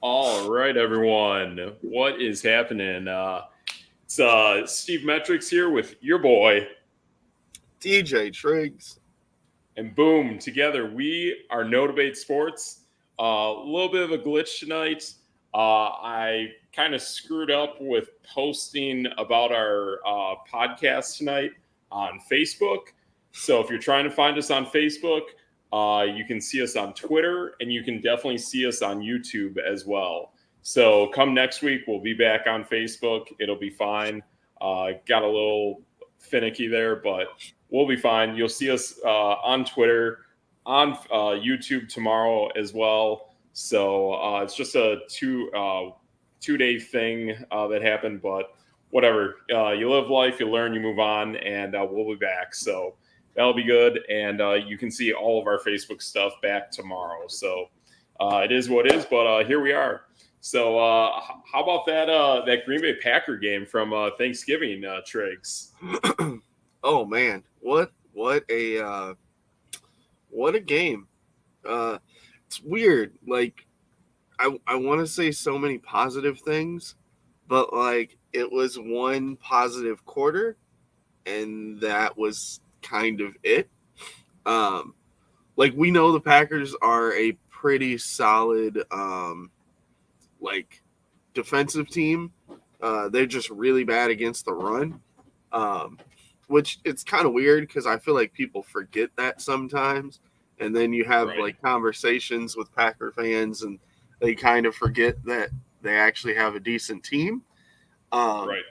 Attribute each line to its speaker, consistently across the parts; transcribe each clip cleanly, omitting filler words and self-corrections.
Speaker 1: All right, everyone. What is happening? It's Steve Metrics here with your boy,
Speaker 2: DJ TRIGGS.
Speaker 1: and boom, together we are No Debate Sports. A little bit of a glitch tonight. I kind of screwed up with posting about our podcast tonight on Facebook. So if you're trying to find us on Facebook, you can see us on Twitter, and you can definitely see us on YouTube as well. So come next week, we'll be back on Facebook. It'll be fine. Got a little finicky there, but we'll be fine. You'll see us on Twitter, on YouTube tomorrow as well. So it's just a 2 day thing that happened, but whatever. You live life, you learn, you move on, and we'll be back. So that'll be good, and you can see all of our Facebook stuff back tomorrow. So it is what it is, but here we are. So how about that Green Bay Packer game from Thanksgiving, Triggs?
Speaker 2: Oh man, what a game. It's weird. Like I want to say so many positive things, but like it was one positive quarter, and that was kind of it. Um, like we know the Packers are a pretty solid like defensive team. They're just really bad against the run. Um, which it's kind of weird because I feel like people forget that sometimes. And then you have
Speaker 1: Right,
Speaker 2: like conversations with Packer fans and they kind of forget that they actually have a decent team. Um,
Speaker 1: right.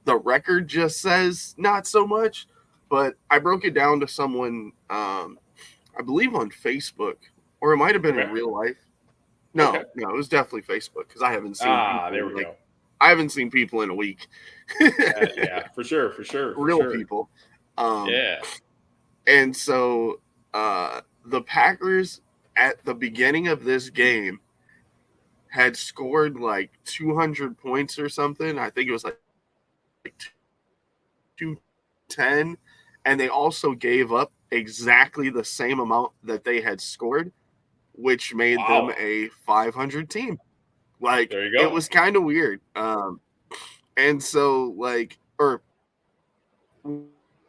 Speaker 2: the record just says not so much, but I broke it down to someone, I believe on Facebook, or it might have been
Speaker 1: Okay,
Speaker 2: in real life.
Speaker 1: okay.
Speaker 2: No, it was definitely Facebook because I haven't seen
Speaker 1: Ah,
Speaker 2: people
Speaker 1: there
Speaker 2: in
Speaker 1: we
Speaker 2: like
Speaker 1: go.
Speaker 2: I haven't seen people in a week.
Speaker 1: Yeah, for sure, for sure, for
Speaker 2: Real
Speaker 1: sure.
Speaker 2: people. Um,
Speaker 1: Yeah.
Speaker 2: and so the Packers at the beginning of this game had scored like 200 points or something. I think it was like 210. And they also gave up exactly the same amount that they had scored, which made them
Speaker 1: Wow.
Speaker 2: a 500 team. Like,
Speaker 1: There you
Speaker 2: it
Speaker 1: go.
Speaker 2: was kind of weird. And so, like, or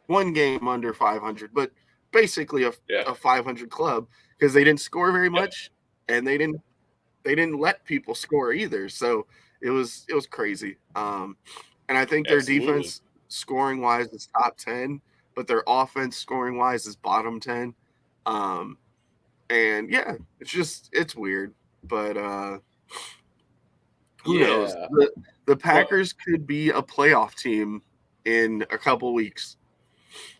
Speaker 2: one game under 500, but basically
Speaker 1: Yeah.
Speaker 2: a 500 club because they didn't score very
Speaker 1: Yep.
Speaker 2: much and they didn't let people score either. So it was crazy. And I think their
Speaker 1: Absolutely.
Speaker 2: defense scoring wise is top 10, but their offense scoring wise is bottom 10. Um, and yeah, it's weird, but who knows?
Speaker 1: Yeah.
Speaker 2: The
Speaker 1: Well,
Speaker 2: Packers could be a playoff team in a couple weeks.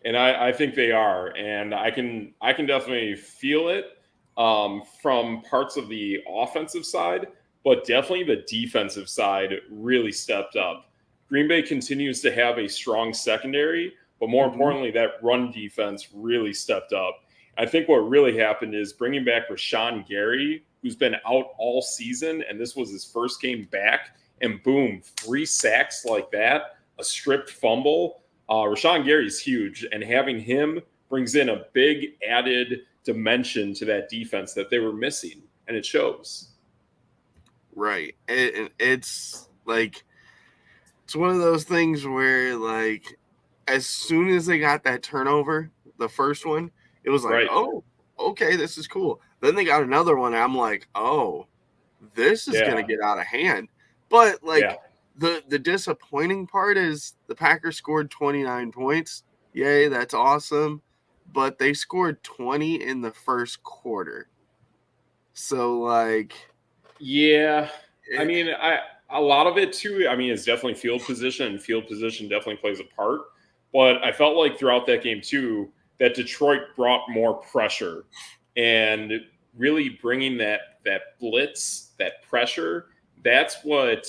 Speaker 1: and I think they are, and I can definitely feel it from parts of the offensive side, but definitely the defensive side really stepped up. Green Bay continues to have a strong secondary, but more
Speaker 2: Mm-hmm.
Speaker 1: importantly, that run defense really stepped up. I think what really happened is bringing back Rashawn Gary, who's been out all season, and this was his first game back, and boom, 3 sacks like that, a stripped fumble. Rashawn Gary's huge, and having him brings in a big added dimension to that defense that they were missing, and it shows.
Speaker 2: Right. It's like it's one of those things where like as soon as they got that turnover, the first one, it was like,
Speaker 1: Right.
Speaker 2: "Oh, okay, this is cool." Then they got another one and I'm like, "Oh, this is going to
Speaker 1: Yeah.
Speaker 2: get out of hand." But
Speaker 1: Yeah.
Speaker 2: like the disappointing part is the Packers scored 29 points. Yay, that's awesome. But they scored 20 in the first quarter. So like
Speaker 1: Yeah. I
Speaker 2: it,
Speaker 1: mean, I a lot of it too. I mean, it's definitely field position, and field position definitely plays a part. But I felt like throughout that game too that Detroit brought more pressure, and really bringing that blitz, that pressure. That's what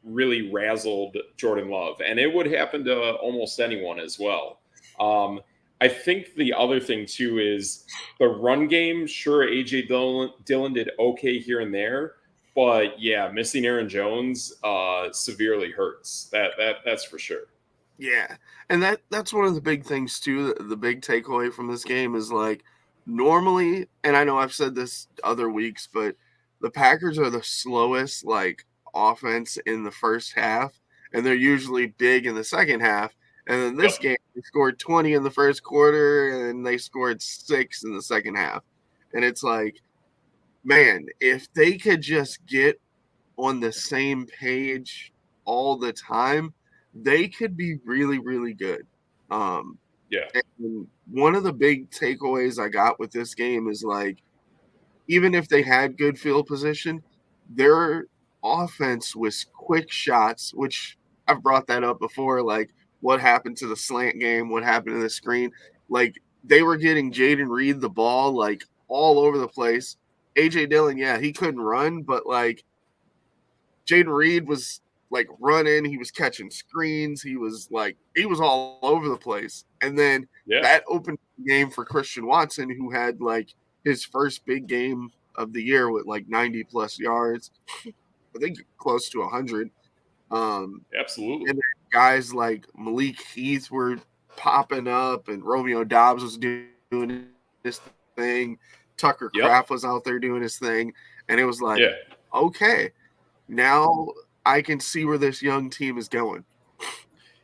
Speaker 1: really razzled Jordan Love, and it would happen to almost anyone as well. Um, I think the other thing too is the run game. Sure, Dillon did okay here and there, but yeah, missing Aaron Jones severely hurts. That's for sure.
Speaker 2: Yeah, and that's one of the big things too. The big takeaway from this game is like normally, and I know I've said this other weeks, but the Packers are the slowest like offense in the first half, and they're usually big in the second half. And then
Speaker 1: Yep.
Speaker 2: this game, they scored 20 in the first quarter, and they scored 6 in the second half. And it's like, man, if they could just get on the same page all the time, they could be really, really good. Um,
Speaker 1: Yeah.
Speaker 2: and one of the big takeaways I got with this game is like, even if they had good field position, their offense was quick shots, which I've brought that up before. Like, what happened to the slant game? What happened to the screen? Like, they were getting Jaden Reed the ball like all over the place. AJ Dillon, yeah, he couldn't run, but like Jaden Reed was like running, he was catching screens, he was all over the place. And then
Speaker 1: Yeah.
Speaker 2: that opened the game for Christian Watson, who had like his first big game of the year with like 90 plus yards, I think close to 100.
Speaker 1: Absolutely.
Speaker 2: And guys like Malik Heath were popping up, and Romeo Dobbs was doing his thing. Tucker
Speaker 1: Yep.
Speaker 2: Kraft was out there doing his thing. And it was like,
Speaker 1: Yeah.
Speaker 2: okay, now I can see where this young team is going.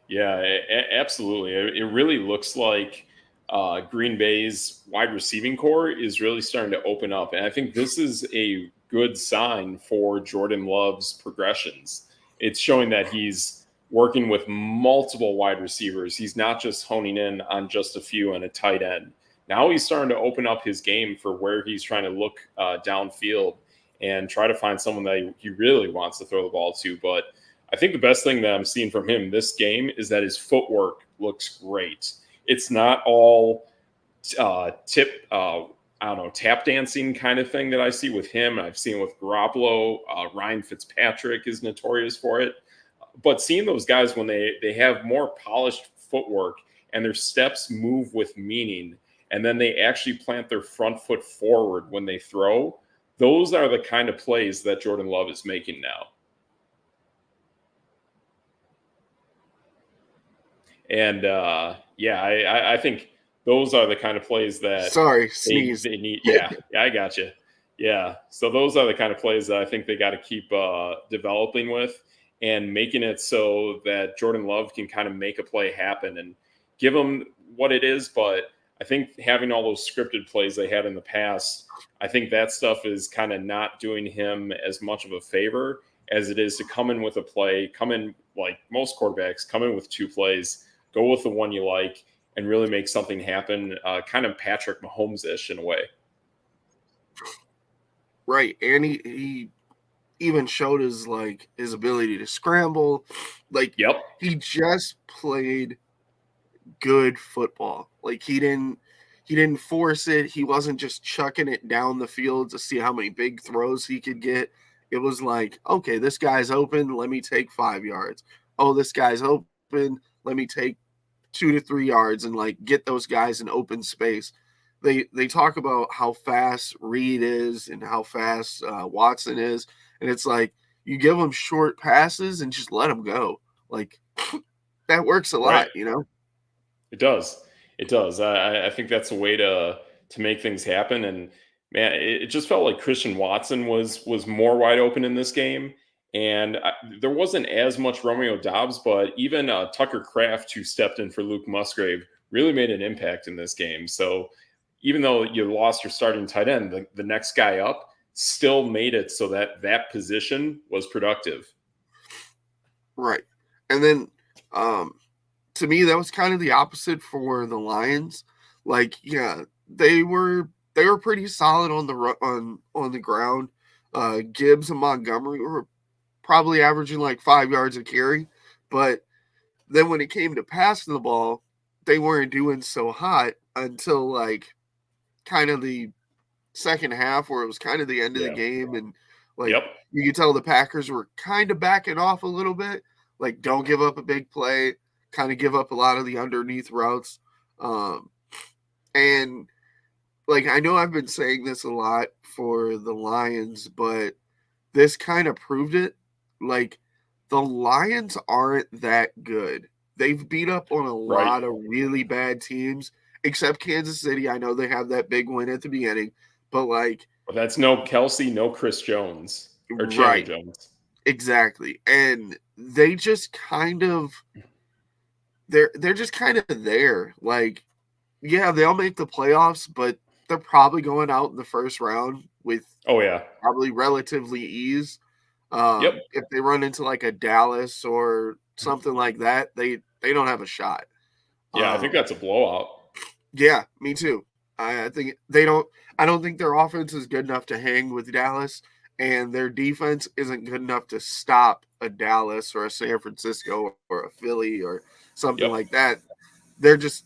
Speaker 1: Yeah, absolutely. It really looks like Green Bay's wide receiving core is really starting to open up. And I think this is a good sign for Jordan Love's progressions. It's showing that he's working with multiple wide receivers. He's not just honing in on just a few and a tight end. Now he's starting to open up his game for where he's trying to look downfield and try to find someone that he really wants to throw the ball to. But I think the best thing that I'm seeing from him this game is that his footwork looks great. It's not all I don't know, tap dancing kind of thing that I see with him. I've seen with Garoppolo. Ryan Fitzpatrick is notorious for it. But seeing those guys when they have more polished footwork and their steps move with meaning, and then they actually plant their front foot forward when they throw, those are the kind of plays that Jordan Love is making now. And I think those are the kind of plays that
Speaker 2: Sorry,
Speaker 1: they,
Speaker 2: sneeze.
Speaker 1: they need. Yeah, I got you. Yeah. So those are the kind of plays that I think they got to keep developing with and making it so that Jordan Love can kind of make a play happen and give them what it is. But I think having all those scripted plays they had in the past, I think that stuff is kind of not doing him as much of a favor as it is to come in with a play, come in like most quarterbacks, come in with two plays, go with the one you like, and really make something happen, kind of Patrick Mahomes-ish in a way.
Speaker 2: Right. And he even showed his ability to scramble. Like,
Speaker 1: Yep.
Speaker 2: he just played good football. Like, he didn't force it. He wasn't just chucking it down the field to see how many big throws he could get. It was like, okay, this guy's open, let me take 5 yards. Oh, this guy's open, let me take 2 to 3 yards and like get those guys in open space. They talk about how fast Reed is and how fast Watson is, and it's like you give them short passes and just let them go. Like, that works a
Speaker 1: Right.
Speaker 2: lot.
Speaker 1: It does. It does. I think that's a way to make things happen. And man, it just felt like Christian Watson was more wide open in this game. And there wasn't as much Romeo Dobbs, but even Tucker Kraft, who stepped in for Luke Musgrave, really made an impact in this game. So even though you lost your starting tight end, the next guy up still made it so that that position was productive.
Speaker 2: Right. And then to me that was kind of the opposite for the Lions. Like, yeah, they were pretty solid on the ground. Gibbs and Montgomery were probably averaging like 5 yards a carry, but then when it came to passing the ball, they weren't doing so hot until like kind of the second half, where it was kind of the end of the
Speaker 1: Yeah.
Speaker 2: game, and like
Speaker 1: Yep.
Speaker 2: you could tell the Packers were kind of backing off a little bit. Like, don't give up a big play, kind of give up a lot of the underneath routes. And like, I know I've been saying this a lot for the Lions, but this kind of proved it. Like, the Lions aren't that good. They've beat up on a
Speaker 1: Right.
Speaker 2: lot of really bad teams, except Kansas City. I know they have that big win at the beginning, but like,
Speaker 1: That's no Kelsey, no Chris Jones or Chandler
Speaker 2: Right.
Speaker 1: Jones.
Speaker 2: Exactly. And they just kind of they're just kind of there. Like, yeah, they'll make the playoffs, but they're probably going out in the first round with
Speaker 1: Oh yeah.
Speaker 2: probably relatively ease.
Speaker 1: Yep.
Speaker 2: If they run into like a Dallas or something like that, they don't have a shot.
Speaker 1: Yeah, I think that's a blowout.
Speaker 2: Yeah, me too. I think they don't. I don't think their offense is good enough to hang with Dallas, and their defense isn't good enough to stop a Dallas or a San Francisco or a Philly or something
Speaker 1: Yep.
Speaker 2: like that. They're just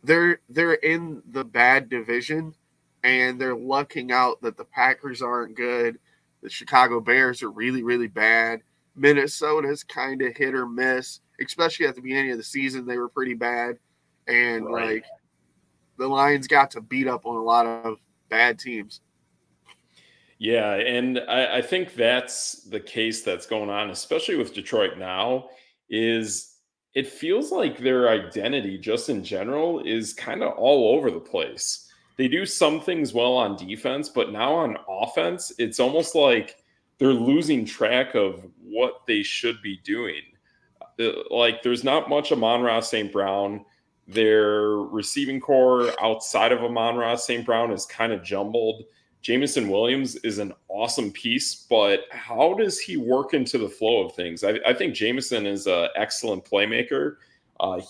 Speaker 2: they're in the bad division, and they're lucking out that the Packers aren't good. The Chicago Bears are really bad. Minnesota's kind of hit or miss, especially at the beginning of the season. They were pretty bad, and
Speaker 1: Right.
Speaker 2: like the Lions got to beat up on a lot of bad teams.
Speaker 1: Yeah, and I think that's the case that's going on, especially with Detroit now, is it feels like their identity just in general is kind of all over the place. They do some things well on defense, but now on offense, it's almost like they're losing track of what they should be doing. Like there's not much Amon-Ra St. Brown. Their receiving core outside of Amon-Ra St. Brown is kind of jumbled. Jameson Williams is an awesome piece, but how does he work into the flow of things? I think Jameson is an excellent playmaker.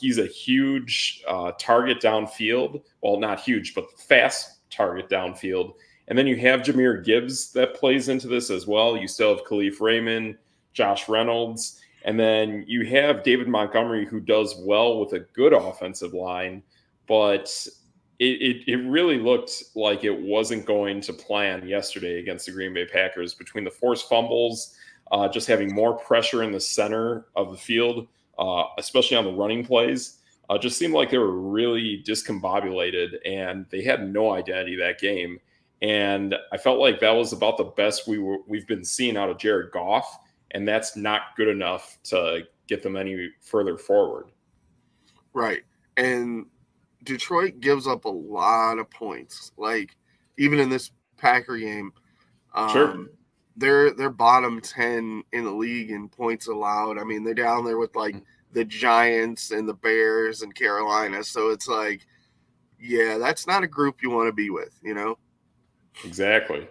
Speaker 1: He's a huge target downfield. Well, not huge, but fast target downfield. And then you have Jahmyr Gibbs that plays into this as well. You still have Khalif Raymond, Josh Reynolds. And then you have David Montgomery, who does well with a good offensive line, but it really looked like it wasn't going to plan yesterday against the Green Bay Packers between the forced fumbles, just having more pressure in the center of the field, especially on the running plays. Just seemed like they were really discombobulated and they had no identity that game. And I felt like that was about the best we've been seeing out of Jared Goff, and that's not good enough to get them any further forward.
Speaker 2: Right. And Detroit gives up a lot of points. Like even in this Packer game,
Speaker 1: Sure.
Speaker 2: they're bottom 10 in the league in points allowed. I mean, they're down there with like the Giants and the Bears and Carolina. So it's like, yeah, that's not a group you want to be with, you know?
Speaker 1: Exactly.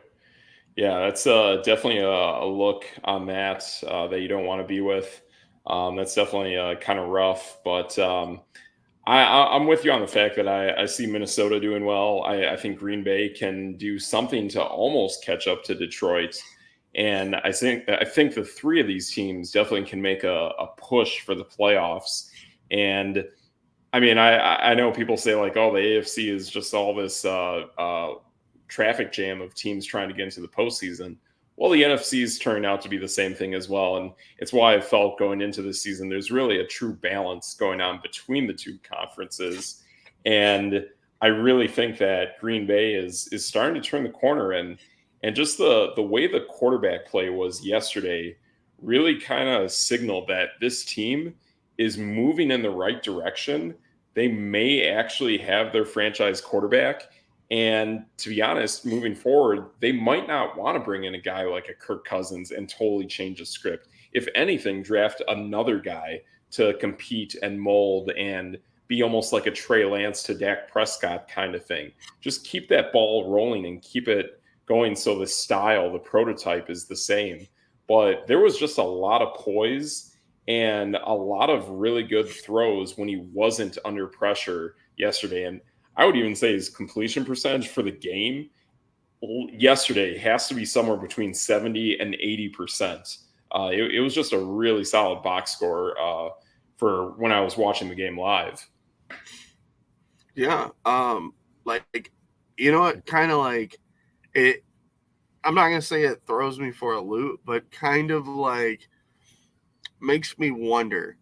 Speaker 1: Yeah, that's definitely a look on that that you don't want to be with. That's definitely kind of rough, but I'm with you on the fact that I see Minnesota doing well. I think Green Bay can do something to almost catch up to Detroit, and I think the three of these teams definitely can make a push for the playoffs. And I mean, I know people say like, oh, the AFC is just all this traffic jam of teams trying to get into the postseason. Well, the NFC is turning out to be the same thing as well, and it's why I felt going into this season there's really a true balance going on between the two conferences, and I really think that Green Bay is starting to turn the corner, and just the way the quarterback play was yesterday really kind of signaled that this team is moving in the right direction. They may actually have their franchise quarterback. And to be honest, moving forward, they might not want to bring in a guy like a Kirk Cousins and totally change the script. If anything, draft another guy to compete and mold and be almost like a Trey Lance to Dak Prescott kind of thing. Just keep that ball rolling and keep it going so the style, the prototype is the same. But there was just a lot of poise and a lot of really good throws when he wasn't under pressure yesterday. And I would even say his completion percentage for the game yesterday has to be somewhere between 70 and 80%. It was just a really solid box score for when I was watching the game live.
Speaker 2: Yeah. Like, you know what? Kind of like it. I'm not going to say it throws me for a loop, but kind of like makes me wonder.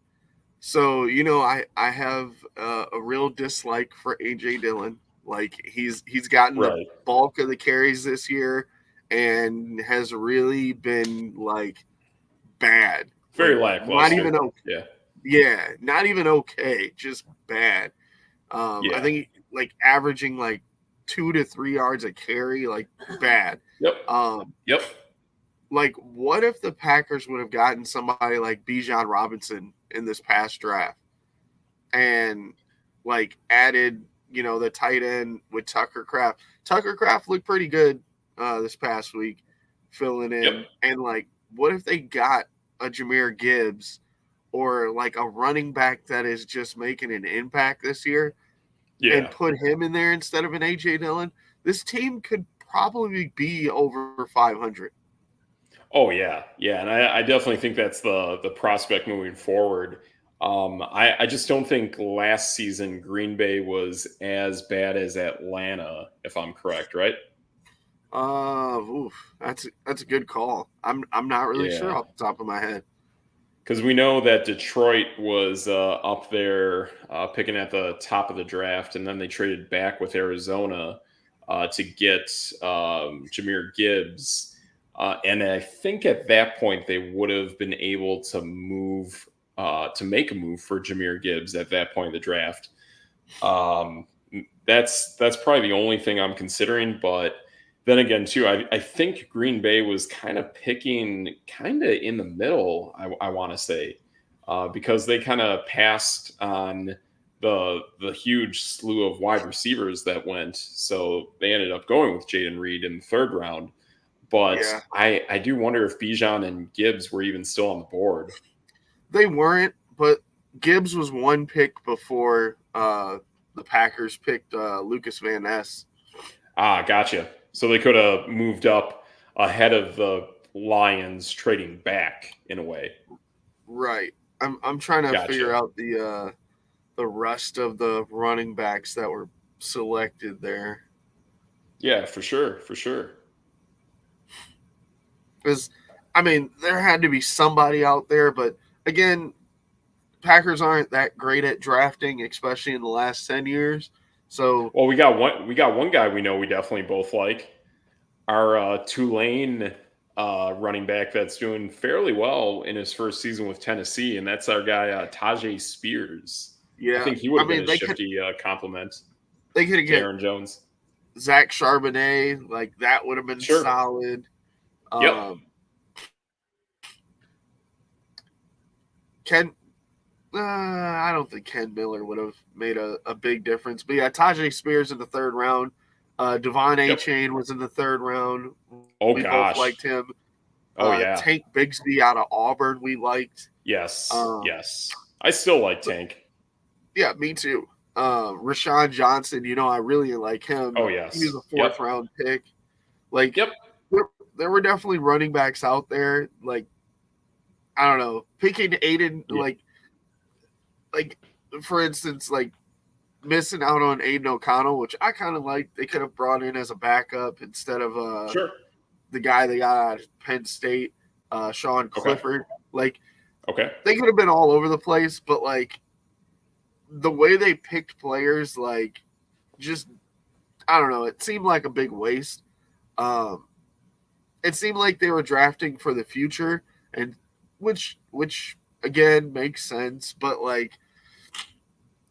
Speaker 2: So, you know, I have a real dislike for AJ Dillon. Like he's gotten the
Speaker 1: Right.
Speaker 2: bulk of the carries this year and has really been like bad.
Speaker 1: Very
Speaker 2: Like not
Speaker 1: lackluster.
Speaker 2: even okay.
Speaker 1: Yeah.
Speaker 2: Yeah, not even okay, just bad. I
Speaker 1: Yeah.
Speaker 2: think like averaging like 2 to 3 yards a carry, like bad.
Speaker 1: Yep. Yep.
Speaker 2: Like, what if the Packers would have gotten somebody like Bijan Robinson in this past draft and like added, the tight end with Tucker Kraft? Tucker Kraft looked pretty good this past week, filling in.
Speaker 1: Yep.
Speaker 2: And like, what if they got a Jahmyr Gibbs or like a running back that is just making an impact this year and put him in there instead of an AJ Dillon? This team could probably be over 500.
Speaker 1: Oh yeah, and I definitely think that's the prospect moving forward. I just don't think last season Green Bay was as bad as Atlanta, if I'm correct, right?
Speaker 2: That's a good call. I'm not really sure off the top of my head.
Speaker 1: Because we know that Detroit was up there picking at the top of the draft, and then they traded back with Arizona to get Jahmyr Gibbs. And I think at that point they would have been able to make a move for Jahmyr Gibbs at that point in the draft. That's probably the only thing I'm considering. But then again, too, I think Green Bay was kind of picking kind of in the middle, I want to say, because they kind of passed on the huge slew of wide receivers that went. So they ended up going with Jaden Reed in the third round. But I do wonder if Bijan and Gibbs were even still on the board.
Speaker 2: They weren't, but Gibbs was one pick before the Packers picked Lucas Van Ness.
Speaker 1: Ah, gotcha. So they could have moved up ahead of the Lions trading back in a way.
Speaker 2: Right. I'm trying to figure out the rest of the running backs that were selected there.
Speaker 1: Yeah, for sure.
Speaker 2: Because, there had to be somebody out there, but again, Packers aren't that great at drafting, especially in the last 10 years. So,
Speaker 1: well, we got one guy we know we definitely both like. Our Tulane running back that's doing fairly well in his first season with Tennessee, and that's our guy Tajay Spears.
Speaker 2: Yeah,
Speaker 1: I think he would have been a shifty compliment.
Speaker 2: They could have get
Speaker 1: Aaron Jones,
Speaker 2: Zach Charbonnet, like that would have been solid.
Speaker 1: Yep.
Speaker 2: I don't think Ken Miller would have made a big difference. But yeah, Tajay Spears in the third round. Devon A-Chain was in the third round. We both liked him. Tank Bigsby out of Auburn we liked.
Speaker 1: Yes. I still like Tank.
Speaker 2: Yeah, me too. Rashawn Johnson, I really like him.
Speaker 1: Oh, yes.
Speaker 2: He was a fourth round pick. Like, there were definitely running backs out there. Like, I don't know, picking Aiden, like for instance, like missing out on Aiden O'Connell, which I kind of like. They could have brought in as a backup instead of the guy they got out of Penn State, Sean Clifford. They could have been all over the place, but like the way they picked players, like just I don't know. It seemed like a big waste. It seemed like they were drafting for the future, and which again makes sense, but like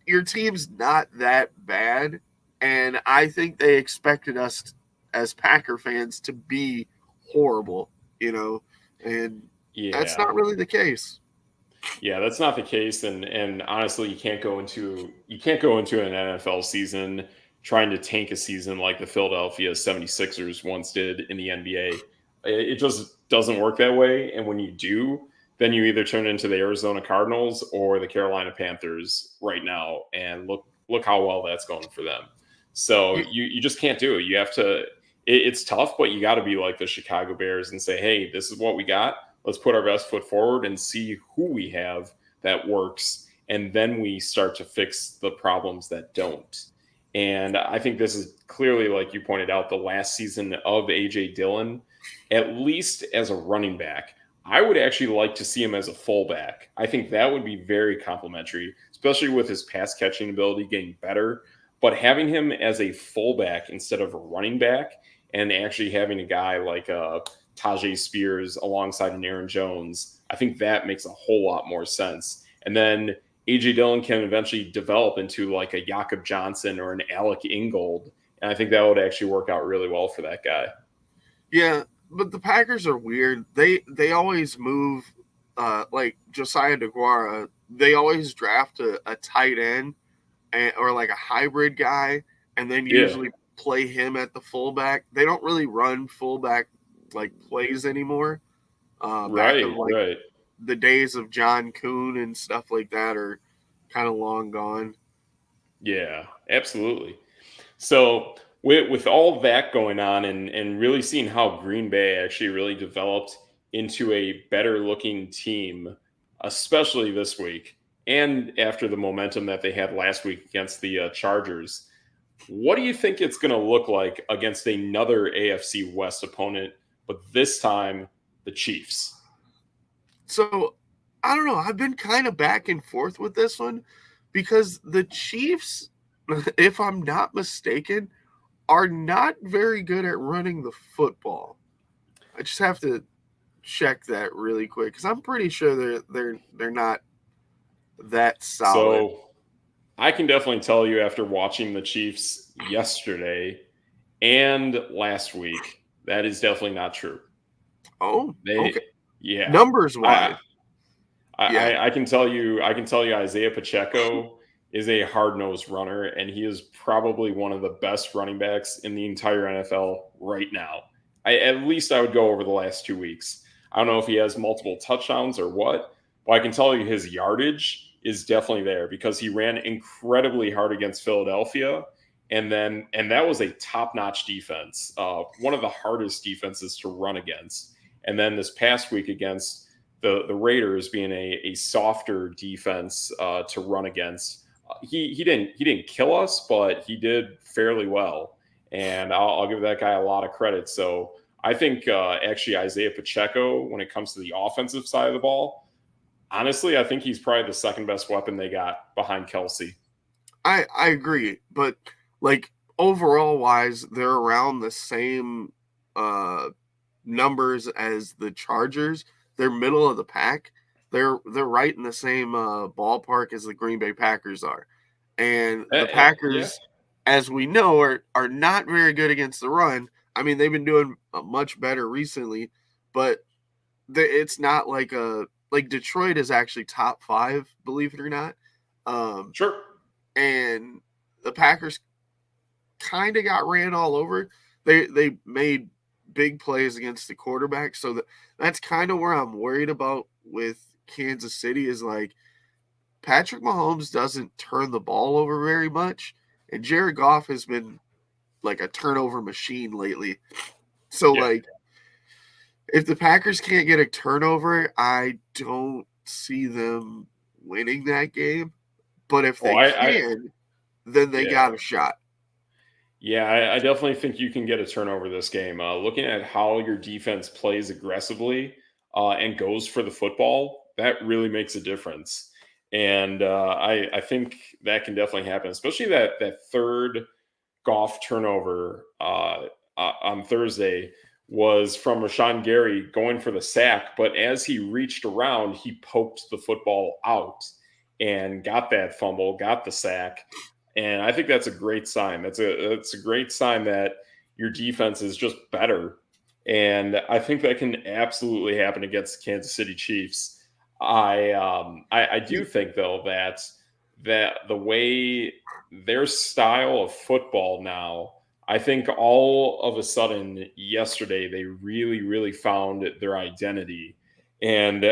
Speaker 2: your team's not that bad, and I think they expected us as Packer fans to be horrible, and that's not really the case.
Speaker 1: Yeah, that's not the case, and honestly, you can't go into an NFL season trying to tank a season like the Philadelphia 76ers once did in the NBA. It just doesn't work that way, and when you do, then you either turn into the Arizona Cardinals or the Carolina Panthers right now, and look how well that's going for them. So you just can't do it. You have to. It's tough, but you got to be like the Chicago Bears and say, hey, this is what we got. Let's put our best foot forward and see who we have that works, and then we start to fix the problems that don't. And I think this is clearly, like you pointed out, the last season of A.J. Dillon, at least as a running back. I would actually like to see him as a fullback. I think that would be very complimentary, especially with his pass catching ability getting better. But having him as a fullback instead of a running back, and actually having a guy like Tajay Spears alongside an Aaron Jones, I think that makes a whole lot more sense. And then A.J. Dillon can eventually develop into like a Jakob Johnson or an Alec Ingold And I think that would actually work out really well for that guy.
Speaker 2: Yeah, but the Packers are weird. They always move, like Josiah DeGuara. They always draft a tight end or like a hybrid guy, and then
Speaker 1: Yeah.
Speaker 2: usually play him at the fullback. They don't really run fullback like plays anymore. Back in
Speaker 1: Right.
Speaker 2: like
Speaker 1: Right.
Speaker 2: the days of John Kuhn and stuff like that are kind of long gone.
Speaker 1: Yeah, absolutely. So with all that going on and really seeing how Green Bay actually really developed into a better looking team, especially this week and after the momentum that they had last week against the Chargers, what do you think it's going to look like against another AFC West opponent, but this time the Chiefs?
Speaker 2: So I don't know. I've been kind of back and forth with this one because the Chiefs, if I'm not mistaken, are not very good at running the football. I just have to check that really quick because I'm pretty sure they're not that solid.
Speaker 1: So I can definitely tell you after watching the Chiefs yesterday and last week, that is definitely not true.
Speaker 2: Oh,
Speaker 1: They,
Speaker 2: okay.
Speaker 1: yeah,
Speaker 2: Numbers
Speaker 1: I,
Speaker 2: wise,
Speaker 1: I,
Speaker 2: yeah.
Speaker 1: I can tell you, Isaiah Pacheco is a hard nosed runner, and he is probably one of the best running backs in the entire NFL right now. At least I would go over the last 2 weeks. I don't know if he has multiple touchdowns or what, but I can tell you his yardage is definitely there because he ran incredibly hard against Philadelphia. And that was a top notch defense, one of the hardest defenses to run against. And then this past week against the Raiders being a softer defense to run against. He didn't kill us, but he did fairly well, and I'll give that guy a lot of credit. So I think actually Isaiah Pacheco, when it comes to the offensive side of the ball, honestly, I think he's probably the second best weapon they got behind Kelsey.
Speaker 2: I agree, but like overall wise, they're around the same uh numbers as the Chargers. They're middle of the pack. They're right in the same ballpark as the Green Bay Packers are. And the
Speaker 1: Yeah,
Speaker 2: Packers, as we know, are not very good against the run. I mean, they've been doing much better recently, but it's not like Detroit is actually top five, believe it or not. Um,
Speaker 1: sure.
Speaker 2: and the Packers kind of got ran all over. They made big plays against the quarterback, so that's kind of where I'm worried about with Kansas City is like Patrick Mahomes doesn't turn the ball over very much, and Jared Goff has been like a turnover machine lately. So
Speaker 1: Yeah.
Speaker 2: like if the Packers can't get a turnover, I don't see them winning that game. But if
Speaker 1: Oh,
Speaker 2: they can, then they
Speaker 1: yeah.
Speaker 2: got a shot.
Speaker 1: Yeah, I definitely think you can get a turnover this game. Looking at how your defense plays aggressively and goes for the football, that really makes a difference. And I think that can definitely happen, especially that third golf turnover on Thursday was from Rashawn Gary going for the sack. But as he reached around, he poked the football out and got that fumble, got the sack. And I think that's a great sign. That's a great sign that your defense is just better. And I think that can absolutely happen against the Kansas City Chiefs. I do think though that the way their style of football now, I think all of a sudden yesterday they really found their identity, and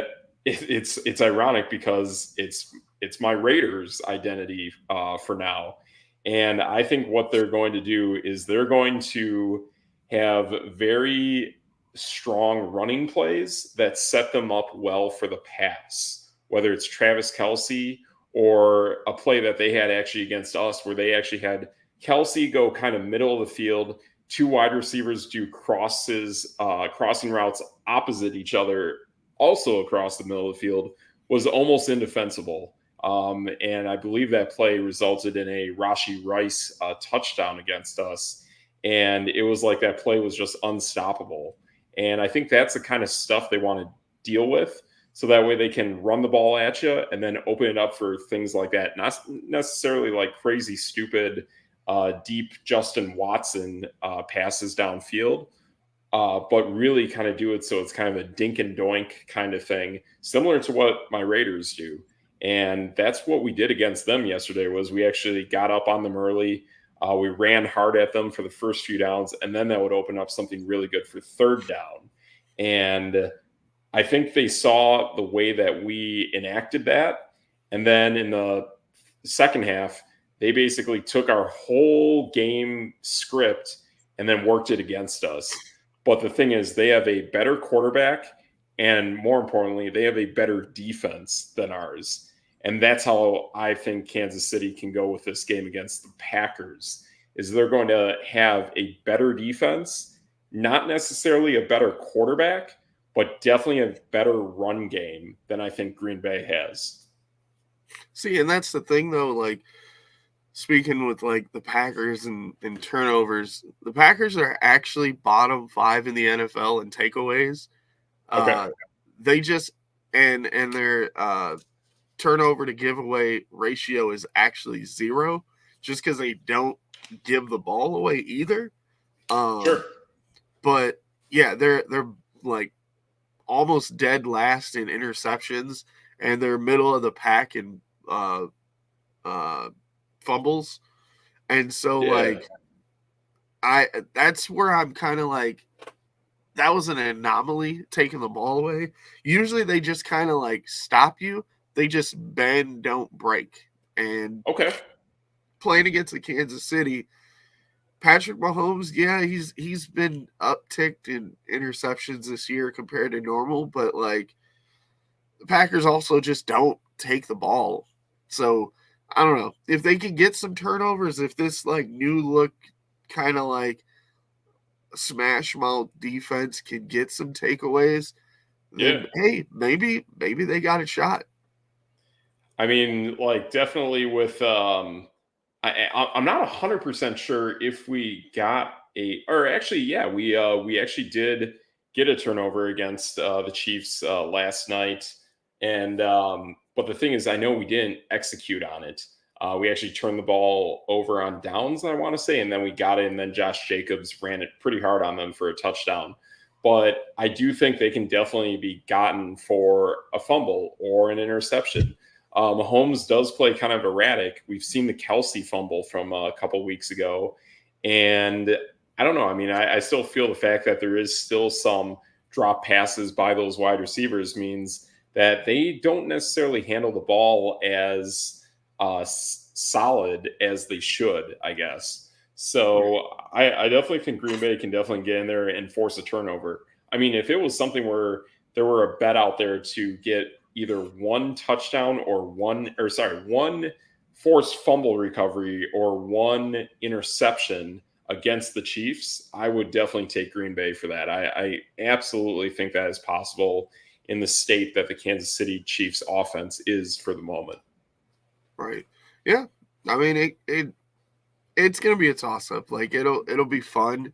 Speaker 1: it's ironic because it's my Raiders' identity for now. And I think what they're going to do is they're going to have very strong running plays that set them up well for the pass, whether it's Travis Kelsey or a play that they had actually against us where they actually had Kelsey go kind of middle of the field, two wide receivers do crossing routes opposite each other, also across the middle of the field, was almost indefensible. And I believe that play resulted in a Rashi Rice touchdown against us. And it was like that play was just unstoppable. And I think that's the kind of stuff they want to deal with. So that way they can run the ball at you and then open it up for things like that. Not necessarily like crazy, stupid deep Justin Watson passes downfield, but really kind of do it so it's kind of a dink and doink kind of thing, similar to what my Raiders do. And that's what we did against them yesterday. Was we actually got up on them early. We ran hard at them for the first few downs, and then that would open up something really good for third down. And I think they saw the way that we enacted that. And then in the second half, they basically took our whole game script and then worked it against us. But the thing is, they have a better quarterback, and more importantly, they have a better defense than ours. And that's how I think Kansas City can go with this game against the Packers, is they're going to have a better defense, not necessarily a better quarterback, but definitely a better run game than I think Green Bay has.
Speaker 2: See, and that's the thing, though, like, speaking with, like, the Packers and turnovers, the Packers are actually bottom 5 in the NFL in takeaways.
Speaker 1: Okay.
Speaker 2: They just – and their turnover to giveaway ratio is actually 0, just because they don't give the ball away either.
Speaker 1: Sure.
Speaker 2: But, yeah, they're like, almost dead last in interceptions, and they're middle of the pack in fumbles. And so like that's where I'm kind of like, that was an anomaly, taking the ball away. Usually they just kind of like stop you. They just bend, don't break. And
Speaker 1: okay,
Speaker 2: playing against the Kansas City, Patrick Mahomes, yeah, he's been upticked in interceptions this year compared to normal, but like the Packers also just don't take the ball. So I don't know if they can get some turnovers, if this like new look kind of like smash mouth defense can get some takeaways, then hey, maybe they got a shot.
Speaker 1: I mean, like definitely with I'm not 100% sure if we got or actually, yeah, we actually did get a turnover against the Chiefs last night, and but the thing is, I know we didn't execute on it. We actually turned the ball over on downs, I want to say, and then we got it, and then Josh Jacobs ran it pretty hard on them for a touchdown. But I do think they can definitely be gotten for a fumble or an interception. Mahomes does play kind of erratic. We've seen the Kelsey fumble from a couple weeks ago. And I don't know. I mean, I still feel the fact that there is still some drop passes by those wide receivers means that they don't necessarily handle the ball as solid as they should, I guess. So I definitely think Green Bay can definitely get in there and force a turnover. I mean, if it was something where there were a bet out there to get either one touchdown or one forced fumble recovery or one interception against the Chiefs, I would definitely take Green Bay for that. I absolutely think that is possible in the state that the Kansas City Chiefs offense is for the moment.
Speaker 2: Right. Yeah. I mean, it's going to be a toss-up. Like, it'll be fun,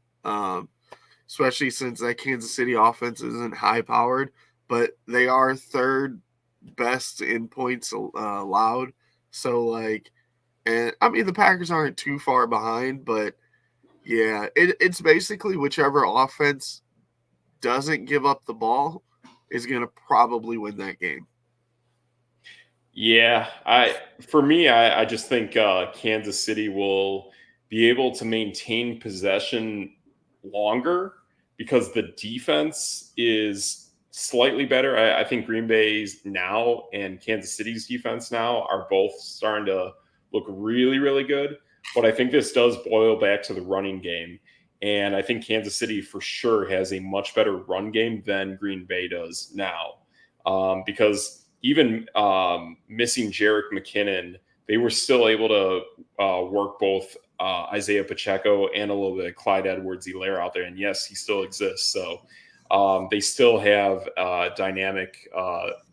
Speaker 2: especially since that Kansas City offense isn't high-powered, but they are third best in points allowed. So, like, and I mean, the Packers aren't too far behind, but yeah, it's basically whichever offense doesn't give up the ball is going to probably win that game.
Speaker 1: Yeah, for me, I just think Kansas City will be able to maintain possession longer because the defense is slightly better. I think Green Bay's now and Kansas City's defense now are both starting to look really, really good. But I think this does boil back to the running game. And I think Kansas City for sure has a much better run game than Green Bay does now. Because even missing Jerick McKinnon, they were still able to work both Isaiah Pacheco and a little bit of Clyde Edwards-Helaire out there. And yes, he still exists. So they still have dynamic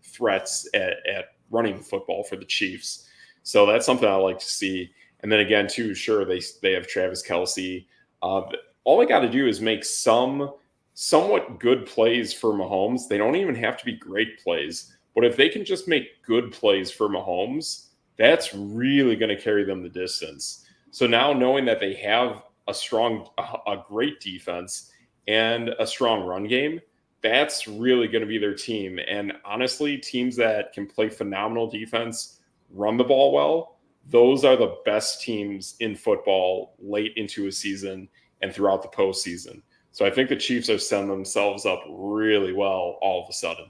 Speaker 1: threats at running the football for the Chiefs. So that's something I like to see. And then again, too, sure, they have Travis Kelsey. All they got to do is make some somewhat good plays for Mahomes. They don't even have to be great plays. But if they can just make good plays for Mahomes, that's really going to carry them the distance. So now knowing that they have a great defense and a strong run game, that's really going to be their team. And honestly, teams that can play phenomenal defense, run the ball well, those are the best teams in football late into a season and throughout the postseason. So I think the Chiefs are setting themselves up really well all of a sudden.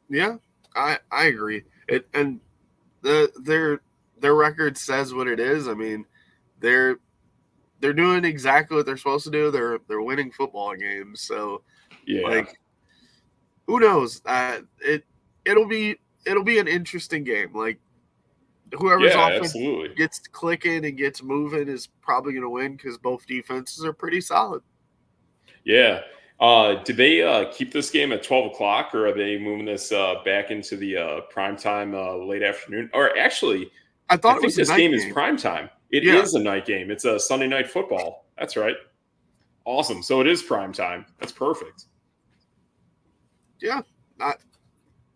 Speaker 2: Yeah, I agree. And their record says what it is. I mean, they're doing exactly what they're supposed to do. They're winning football games. So
Speaker 1: Yeah.
Speaker 2: like, who knows? It'll be an interesting game. Like, whoever's offense
Speaker 1: absolutely.
Speaker 2: gets clicking and gets moving is probably going to win because both defenses are pretty solid.
Speaker 1: Yeah. Did they keep this game at 12 o'clock, or are they moving this back into the prime time late afternoon? Or actually,
Speaker 2: I thought
Speaker 1: I
Speaker 2: it
Speaker 1: think
Speaker 2: was a
Speaker 1: this
Speaker 2: night
Speaker 1: game
Speaker 2: game.
Speaker 1: is prime time. It
Speaker 2: Yeah.
Speaker 1: is a night game. It's a Sunday night football. That's right. Awesome. So it is prime time. That's perfect.
Speaker 2: Yeah.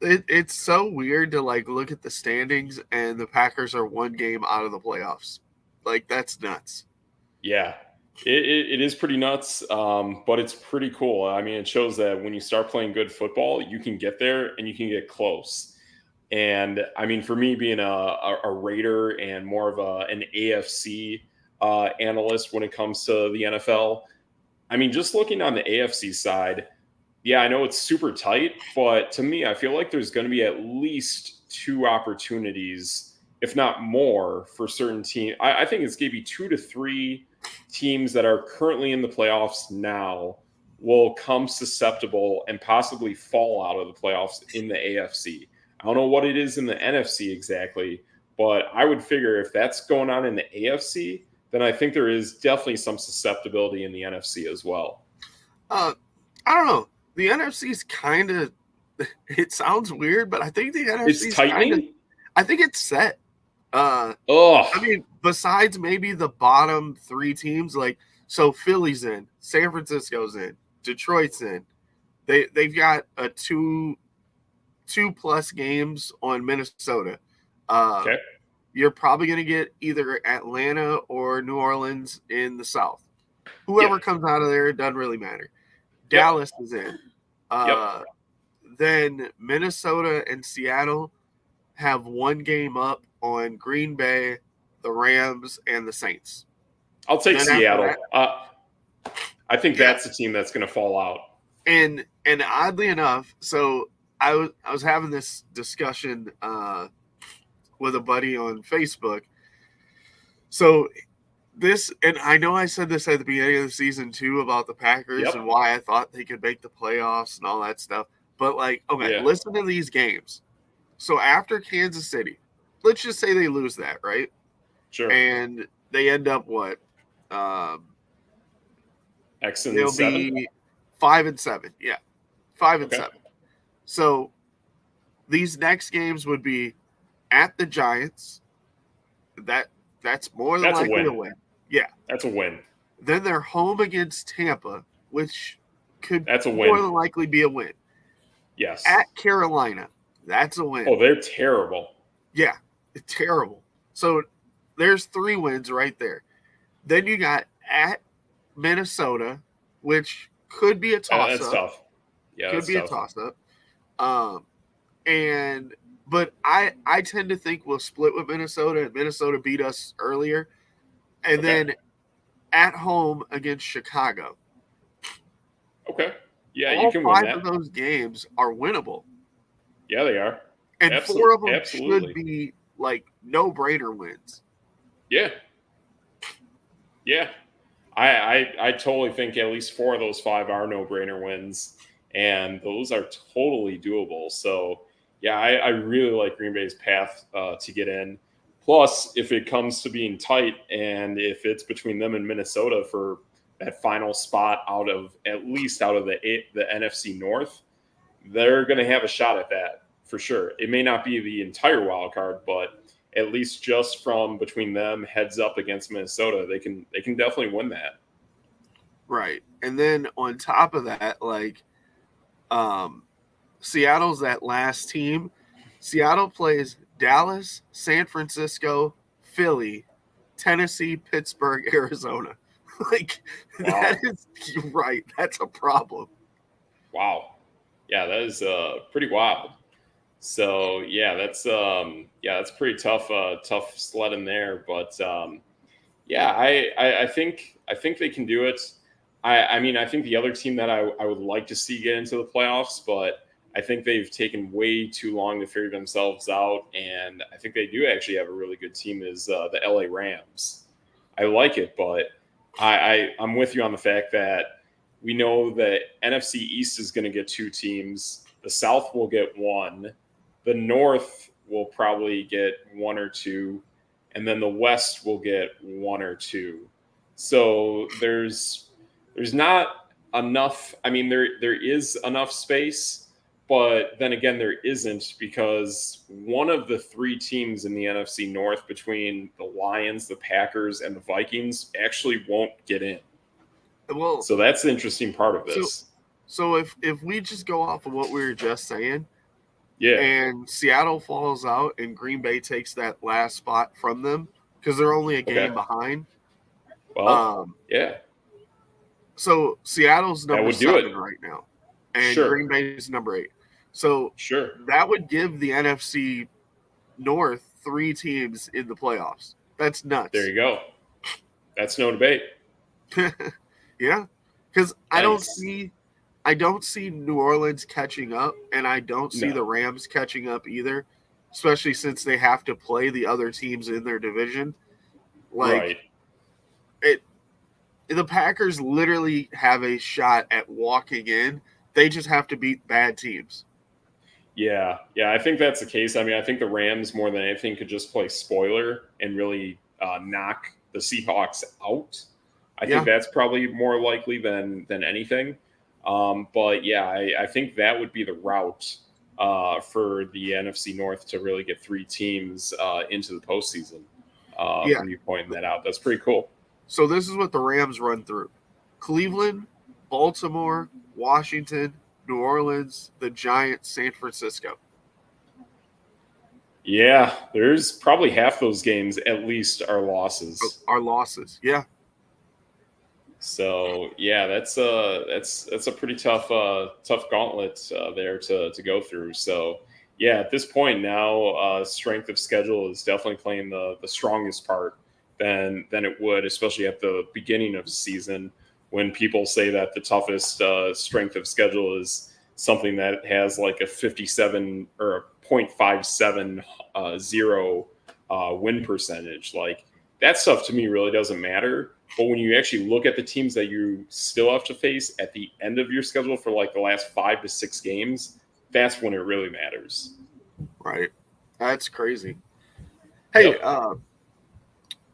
Speaker 2: It's so weird to like look at the standings and the Packers are one game out of the playoffs. Like, that's nuts.
Speaker 1: Yeah, it is pretty nuts, but it's pretty cool. I mean, it shows that when you start playing good football, you can get there and you can get close. And I mean, for me being a Raider and more of an AFC analyst when it comes to the NFL, I mean, just looking on the AFC side, yeah, I know it's super tight, but to me, I feel like there's going to be at least two opportunities, if not more, for certain teams. I think it's going to be 2 to 3 teams that are currently in the playoffs now will come susceptible and possibly fall out of the playoffs in the AFC. I don't know what it is in the NFC exactly, but I would figure if that's going on in the AFC, then I think there is definitely some susceptibility in the NFC as well.
Speaker 2: I don't know. The NFC is kind of. It sounds weird, but I think the NFC is
Speaker 1: tightening.
Speaker 2: I think it's set. I mean, besides maybe the bottom 3 teams, like, so Philly's in, San Francisco's in, Detroit's in. They've got a two plus games on Minnesota.
Speaker 1: Okay.
Speaker 2: You're probably going to get either Atlanta or New Orleans in the South. Whoever comes out of there, it doesn't really matter. Dallas is in. Then Minnesota and Seattle have one game up on Green Bay, the Rams, and the Saints.
Speaker 1: I'll take Seattle. I think that's the team that's going to fall out.
Speaker 2: And oddly enough, so I was having this discussion with a buddy on Facebook. So this, and I know I said this at the beginning of the season too about the Packers and why I thought they could make the playoffs and all that stuff. But like, okay, listen to these games. So after Kansas City, let's just say they lose that, right?
Speaker 1: Sure.
Speaker 2: And they end up what?
Speaker 1: X and
Speaker 2: they'll
Speaker 1: 7?
Speaker 2: be 5-7. Yeah, 5-7. So these next games would be at the Giants. That's more than likely a win. Yeah,
Speaker 1: that's a win.
Speaker 2: Then they're home against Tampa, which could
Speaker 1: that's a win.
Speaker 2: More than likely be a win.
Speaker 1: Yes.
Speaker 2: At Carolina, that's a win.
Speaker 1: Oh, they're terrible.
Speaker 2: Yeah, it's terrible. So there's 3 wins right there. Then you got at Minnesota, which could be a toss-up.
Speaker 1: That's tough. Yeah,
Speaker 2: could be a toss-up. But I tend to think we'll split with Minnesota, and Minnesota beat us earlier. And then at home against Chicago.
Speaker 1: Okay. Yeah,
Speaker 2: all
Speaker 1: you can win that.
Speaker 2: 5 of those games are winnable.
Speaker 1: Yeah, they are.
Speaker 2: And 4 of them should be like no-brainer wins.
Speaker 1: Yeah. Yeah. I totally think at least 4 of those 5 are no-brainer wins, and those are totally doable. So, yeah, I really like Green Bay's path to get in. Plus, if it comes to being tight and if it's between them and Minnesota for that final spot at least out of the NFC North, they're going to have a shot at that for sure. It may not be the entire wild card, but at least just from between them heads up against Minnesota, they can definitely win that.
Speaker 2: Right. And then on top of that, like Seattle's that last team. Seattle plays Dallas, San Francisco, Philly, Tennessee, Pittsburgh, Arizona. Like,
Speaker 1: Wow.
Speaker 2: that is right. That's a problem.
Speaker 1: Wow. Yeah, that is pretty wild. So that's pretty tough tough sledding there. But yeah, I think they can do it. I mean I think the other team that I would like to see get into the playoffs, but I think they've taken way too long to figure themselves out, and I think they do actually have a really good team is the LA Rams. I like it, but I'm with you on the fact that we know that NFC East is going to get two teams. The South will get one. The North will probably get one or two, and then the West will get one or two. So there's not enough. I mean, there is enough space, but then again, there isn't because one of the three teams in the NFC North between the Lions, the Packers, and the Vikings actually won't get in.
Speaker 2: Well,
Speaker 1: So that's the interesting part of this.
Speaker 2: So if we just go off of what we were just saying,
Speaker 1: Yeah.
Speaker 2: and Seattle falls out and Green Bay takes that last spot from them because they're only a game behind.
Speaker 1: Well, yeah.
Speaker 2: So Seattle's number 7 right now, and Green Bay's number 8. So that would give the NFC North 3 teams in the playoffs. That's nuts.
Speaker 1: There you go. That's no debate.
Speaker 2: Yeah, because I don't see New Orleans catching up, and I don't see the Rams catching up either, especially since they have to play the other teams in their division. Like, the Packers literally have a shot at walking in. They just have to beat bad teams.
Speaker 1: Yeah, I think that's the case. I mean, I think the Rams more than anything could just play spoiler and really knock the Seahawks out. I think that's probably more likely than anything. But yeah, I think that would be the route for the NFC North to really get 3 teams into the postseason. From you pointing that out, that's pretty cool.
Speaker 2: So this is what the Rams run through: Cleveland, Baltimore, Washington, New Orleans, the Giants, San Francisco.
Speaker 1: Yeah, there's probably half those games at least are losses.
Speaker 2: Yeah.
Speaker 1: So yeah, that's a pretty tough gauntlet there to go through. So yeah, at this point now, strength of schedule is definitely playing the strongest part than it would, especially at the beginning of the season when people say that the toughest strength of schedule is something that has like a 57 or a 0.570 win percentage. Like that stuff to me really doesn't matter. But when you actually look at the teams that you still have to face at the end of your schedule for like the last 5 to 6 games, that's when it really matters.
Speaker 2: Right. That's crazy. Hey,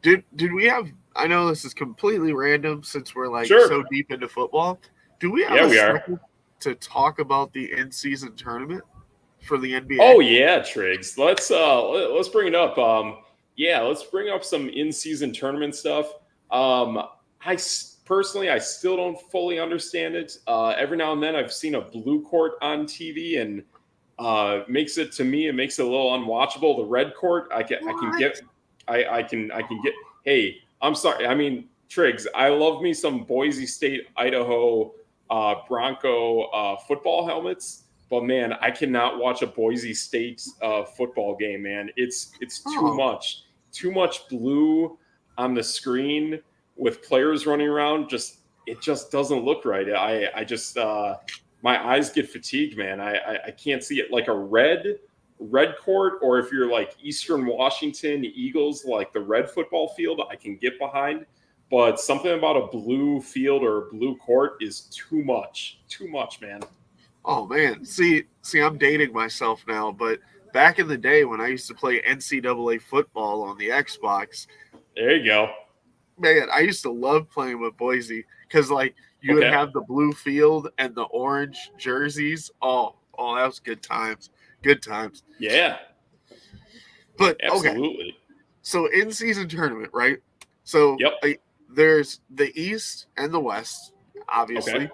Speaker 2: did we have, I know this is completely random since we're like so deep into football. Do we have a second to talk about the in-season tournament for the NBA?
Speaker 1: Oh yeah, Triggs. Let's bring it up. Let's bring up some in-season tournament stuff. I still don't fully understand it. Every now and then I've seen a blue court on TV and it makes it a little unwatchable. The red court I can get. Hey, I'm sorry. I mean, Triggs, I love me some Boise State, Idaho Bronco football helmets, but man, I cannot watch a Boise State football game, man. It's too much blue on the screen with players running around. It just doesn't look right. I just my eyes get fatigued, man. I can't see it. Like a red court, or if you're like Eastern Washington Eagles, like the red football field, I can get behind. But something about a blue field or a blue court is too much, man.
Speaker 2: Oh man, see, I'm dating myself now, but back in the day when I used to play NCAA football on the Xbox,
Speaker 1: there you go.
Speaker 2: Man, I used to love playing with Boise because like you would have the blue field and the orange jerseys. Oh, that was good times. Good times.
Speaker 1: Yeah.
Speaker 2: But
Speaker 1: absolutely.
Speaker 2: So in-season tournament, right? So there's the East and the West, obviously.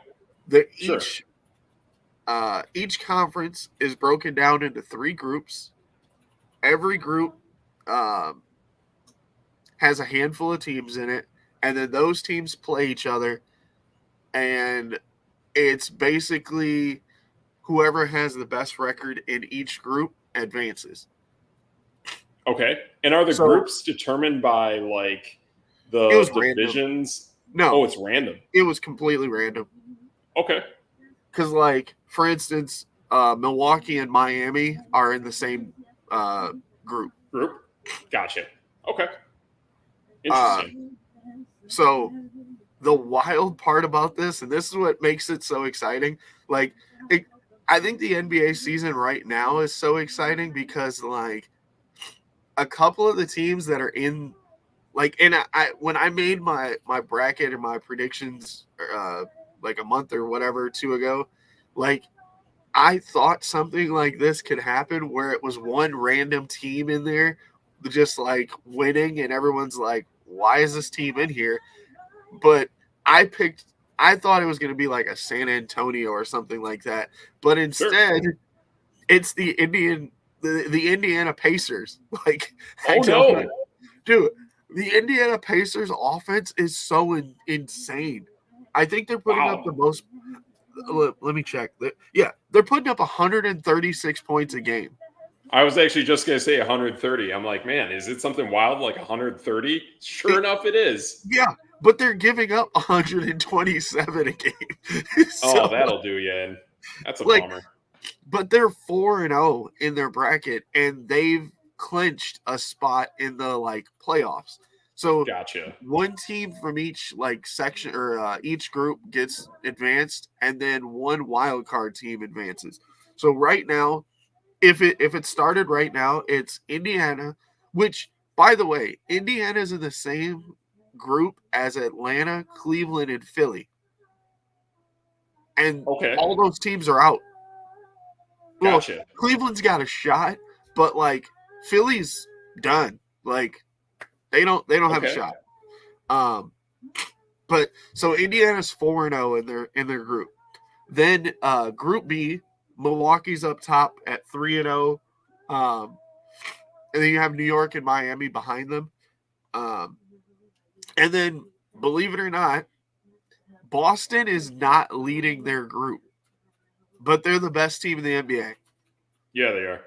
Speaker 2: Each conference is broken down into 3 groups. Every group has a handful of teams in it, and then those teams play each other, and it's basically whoever has the best record in each group advances.
Speaker 1: Okay. And are the
Speaker 2: So
Speaker 1: groups determined by like
Speaker 2: it was
Speaker 1: the
Speaker 2: random.
Speaker 1: divisions?
Speaker 2: No,
Speaker 1: Oh, it's random.
Speaker 2: it was completely random.
Speaker 1: Okay.
Speaker 2: Because, like, for instance, Milwaukee and Miami are in the same group.
Speaker 1: Group. Gotcha. Okay.
Speaker 2: Uh,
Speaker 1: Interesting.
Speaker 2: so the wild part about this, and this is what makes it so exciting, like, I think the NBA season right now is so exciting because, like, a couple of the teams that are in, like, and I when I made my bracket and my predictions, like a month or whatever, two ago, like, I thought something like this could happen where it was one random team in there just like winning, and everyone's like, why is this team in here? But I thought it was going to be like a San Antonio or something like that. But
Speaker 1: Sure.
Speaker 2: instead, it's the the Indiana Pacers. Like, I
Speaker 1: Oh
Speaker 2: don't know.
Speaker 1: no.
Speaker 2: Dude, the Indiana Pacers offense is so insane. I think they're putting up the
Speaker 1: Wow.
Speaker 2: most. Let me check. Yeah, they're putting up 136 points a game.
Speaker 1: I was actually just gonna say 130. I'm like, man, is it something wild like 130? Sure enough, it is.
Speaker 2: Yeah, but they're giving up 127 a game.
Speaker 1: Oh,
Speaker 2: So,
Speaker 1: that'll do you in. That's a
Speaker 2: like,
Speaker 1: bummer.
Speaker 2: but they're 4-0 in their bracket, and they've clinched a spot in the like playoffs. So
Speaker 1: Gotcha.
Speaker 2: one team from each like section or each group gets advanced, and then one wild card team advances. So right now, if it started right now, it's Indiana, which, by the way, Indiana's in the same group as Atlanta, Cleveland, and Philly, and
Speaker 1: Okay.
Speaker 2: all those teams are out. Well,
Speaker 1: Gotcha.
Speaker 2: Cleveland's got a shot, but like Philly's done. Like they don't have a
Speaker 1: Okay.
Speaker 2: shot. Um, but so Indiana's 4-0 in their group. Then Group B, Milwaukee's up top at 3-0. And then you have New York and Miami behind them. Um, and then, believe it or not, Boston is not leading their group, but they're the best team in the NBA.
Speaker 1: Yeah, they are.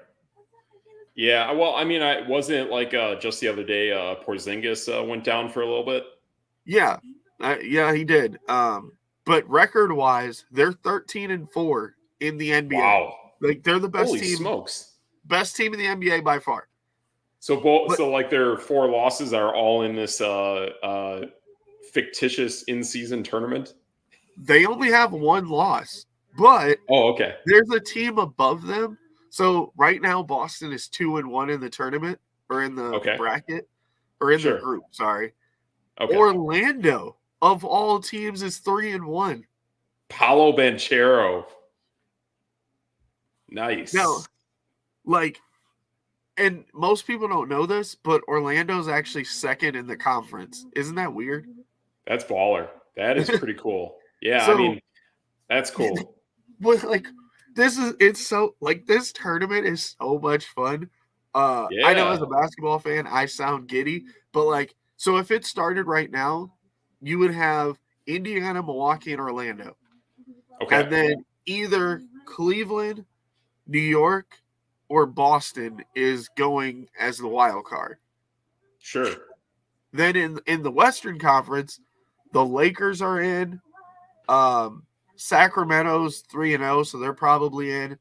Speaker 1: Yeah, well, I mean, I wasn't like just the other day. Porzingis went down for a little bit.
Speaker 2: Yeah, yeah, he did. But record wise, they're 13-4 in the NBA.
Speaker 1: Wow.
Speaker 2: Like, they're the
Speaker 1: Holy smokes.
Speaker 2: best team in the NBA by far. But
Speaker 1: So like their four losses are all in this fictitious in-season tournament.
Speaker 2: they only have one loss. But
Speaker 1: Oh, okay.
Speaker 2: there's a team above them. So right now, Boston is 2-1 in the tournament or in the
Speaker 1: Okay.
Speaker 2: bracket or in their
Speaker 1: Sure.
Speaker 2: group. Sorry.
Speaker 1: Okay.
Speaker 2: Orlando, of all teams, is 3-1.
Speaker 1: Paolo Banchero. Nice.
Speaker 2: Now, like, and most people don't know this, but Orlando's actually second in the conference. Isn't that weird?
Speaker 1: That's baller. That is pretty cool. Yeah, I
Speaker 2: So,
Speaker 1: mean, that's cool.
Speaker 2: but like, it's so like this tournament is so much fun. I know as
Speaker 1: Yeah.
Speaker 2: a basketball fan, I sound giddy, but like, so if it started right now, you would have Indiana, Milwaukee, and Orlando,
Speaker 1: Okay.
Speaker 2: and then either Cleveland, New York, or Boston is going as the wild card.
Speaker 1: Sure.
Speaker 2: Then in the Western Conference, the Lakers are in. Sacramento's 3-0, so they're probably in.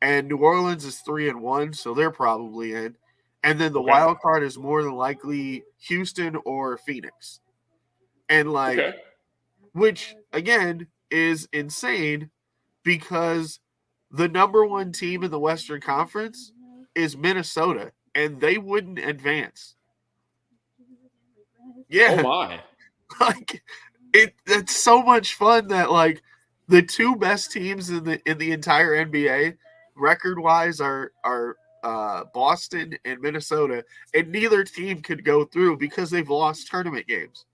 Speaker 2: And New Orleans is 3-1, so they're probably in. And then the
Speaker 1: Okay.
Speaker 2: wild card is more than likely Houston or Phoenix. And like,
Speaker 1: Okay.
Speaker 2: which again is insane because the number one team in the Western Conference is Minnesota, and they wouldn't advance.
Speaker 1: Oh
Speaker 2: Yeah,
Speaker 1: my.
Speaker 2: like it's so much fun that like the two best teams in the entire NBA record wise are Boston and Minnesota, and neither team could go through because they've lost tournament games.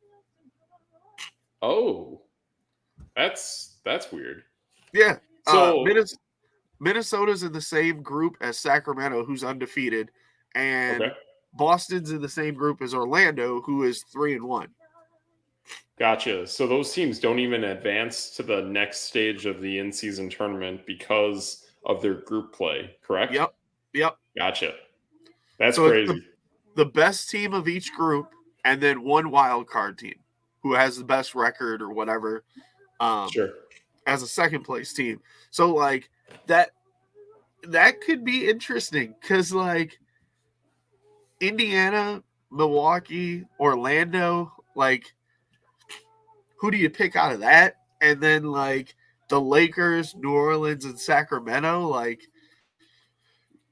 Speaker 1: Oh, that's weird.
Speaker 2: Yeah,
Speaker 1: So,
Speaker 2: Minnesota's in the same group as Sacramento, who's undefeated, and
Speaker 1: okay.
Speaker 2: Boston's in the same group as Orlando, who is 3-1.
Speaker 1: Gotcha. So those teams don't even advance to the next stage of the in-season tournament because of their group play, correct?
Speaker 2: Yep. Yep.
Speaker 1: Gotcha. That's
Speaker 2: So it's
Speaker 1: crazy.
Speaker 2: the best team of each group, and then one wild card team who has the best record or whatever,
Speaker 1: Sure.
Speaker 2: as a second place team. So like that could be interesting because like Indiana, Milwaukee, Orlando, like who do you pick out of that? And then like the Lakers, New Orleans, and Sacramento, like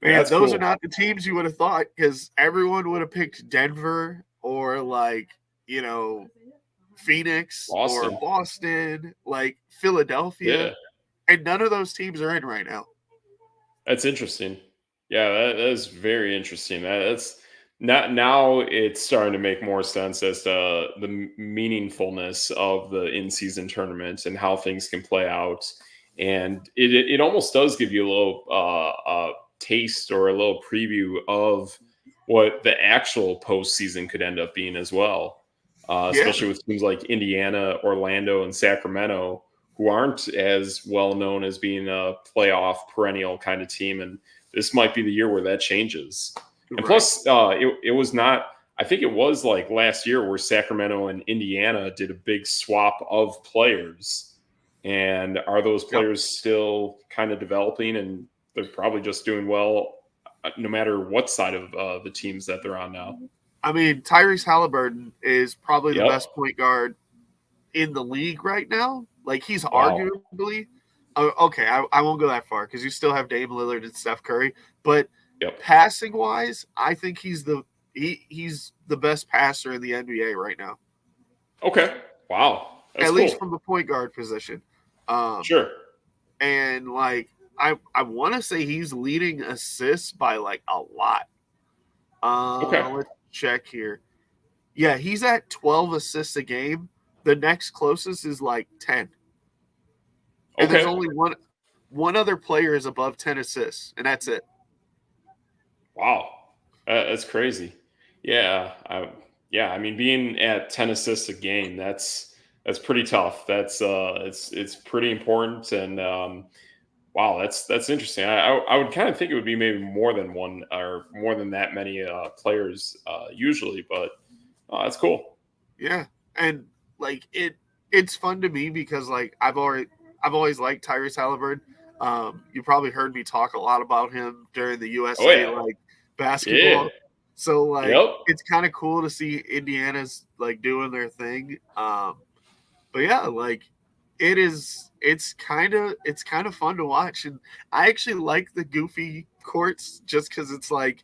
Speaker 2: man,
Speaker 1: That's
Speaker 2: those are
Speaker 1: cool.
Speaker 2: not the teams you would have thought because everyone would have picked Denver or like, Phoenix or
Speaker 1: Boston.
Speaker 2: Boston, like Philadelphia,
Speaker 1: Yeah.
Speaker 2: and none of those teams are in right now.
Speaker 1: That's interesting. Yeah, that is very interesting. That's not now it's starting to make more sense as to the meaningfulness of the in-season tournament and how things can play out. And it almost does give you a little taste or a little preview of what the actual postseason could end up being as well.
Speaker 2: Yeah,
Speaker 1: Especially with teams like Indiana, Orlando, and Sacramento, who aren't as well known as being a playoff perennial kind of team. And this might be the year where that changes. And
Speaker 2: right.
Speaker 1: plus, it was not, I think it was like last year where Sacramento and Indiana did a big swap of players. And are those players still kind of developing? And they're probably just doing well no matter what side of the teams that they're on now.
Speaker 2: I mean, Tyrese Halliburton is probably the
Speaker 1: Yep.
Speaker 2: best point guard in the league right now. Like he's
Speaker 1: Wow.
Speaker 2: arguably okay. I won't go that far because you still have Dame Lillard and Steph Curry, but
Speaker 1: Yep.
Speaker 2: passing wise, I think he's the best passer in the NBA right now.
Speaker 1: Okay. Wow. That's
Speaker 2: At
Speaker 1: cool.
Speaker 2: least from the point guard position.
Speaker 1: Sure.
Speaker 2: And like I want to say he's leading assists by like a lot.
Speaker 1: Okay.
Speaker 2: Let's check here. Yeah, he's at 12 assists a game. The next closest is like 10. And there's
Speaker 1: Okay.
Speaker 2: only one other player is above 10 assists, and that's it.
Speaker 1: Wow. That's crazy. Yeah. I mean, being at 10 assists a game, that's pretty tough. That's it's pretty important. And wow, that's interesting. I would kind of think it would be maybe more than one or more than that many players usually, but that's cool.
Speaker 2: Yeah. And like it's fun to me because like I've always liked Tyrese Halliburton. You probably heard me talk a lot about him during the
Speaker 1: Oh
Speaker 2: USA
Speaker 1: yeah.
Speaker 2: like
Speaker 1: Yeah.
Speaker 2: basketball. So like
Speaker 1: Yep.
Speaker 2: it's kind of cool to see Indiana's like doing their thing. But yeah, like it's kind of fun to watch, and I actually like the goofy courts just because it's like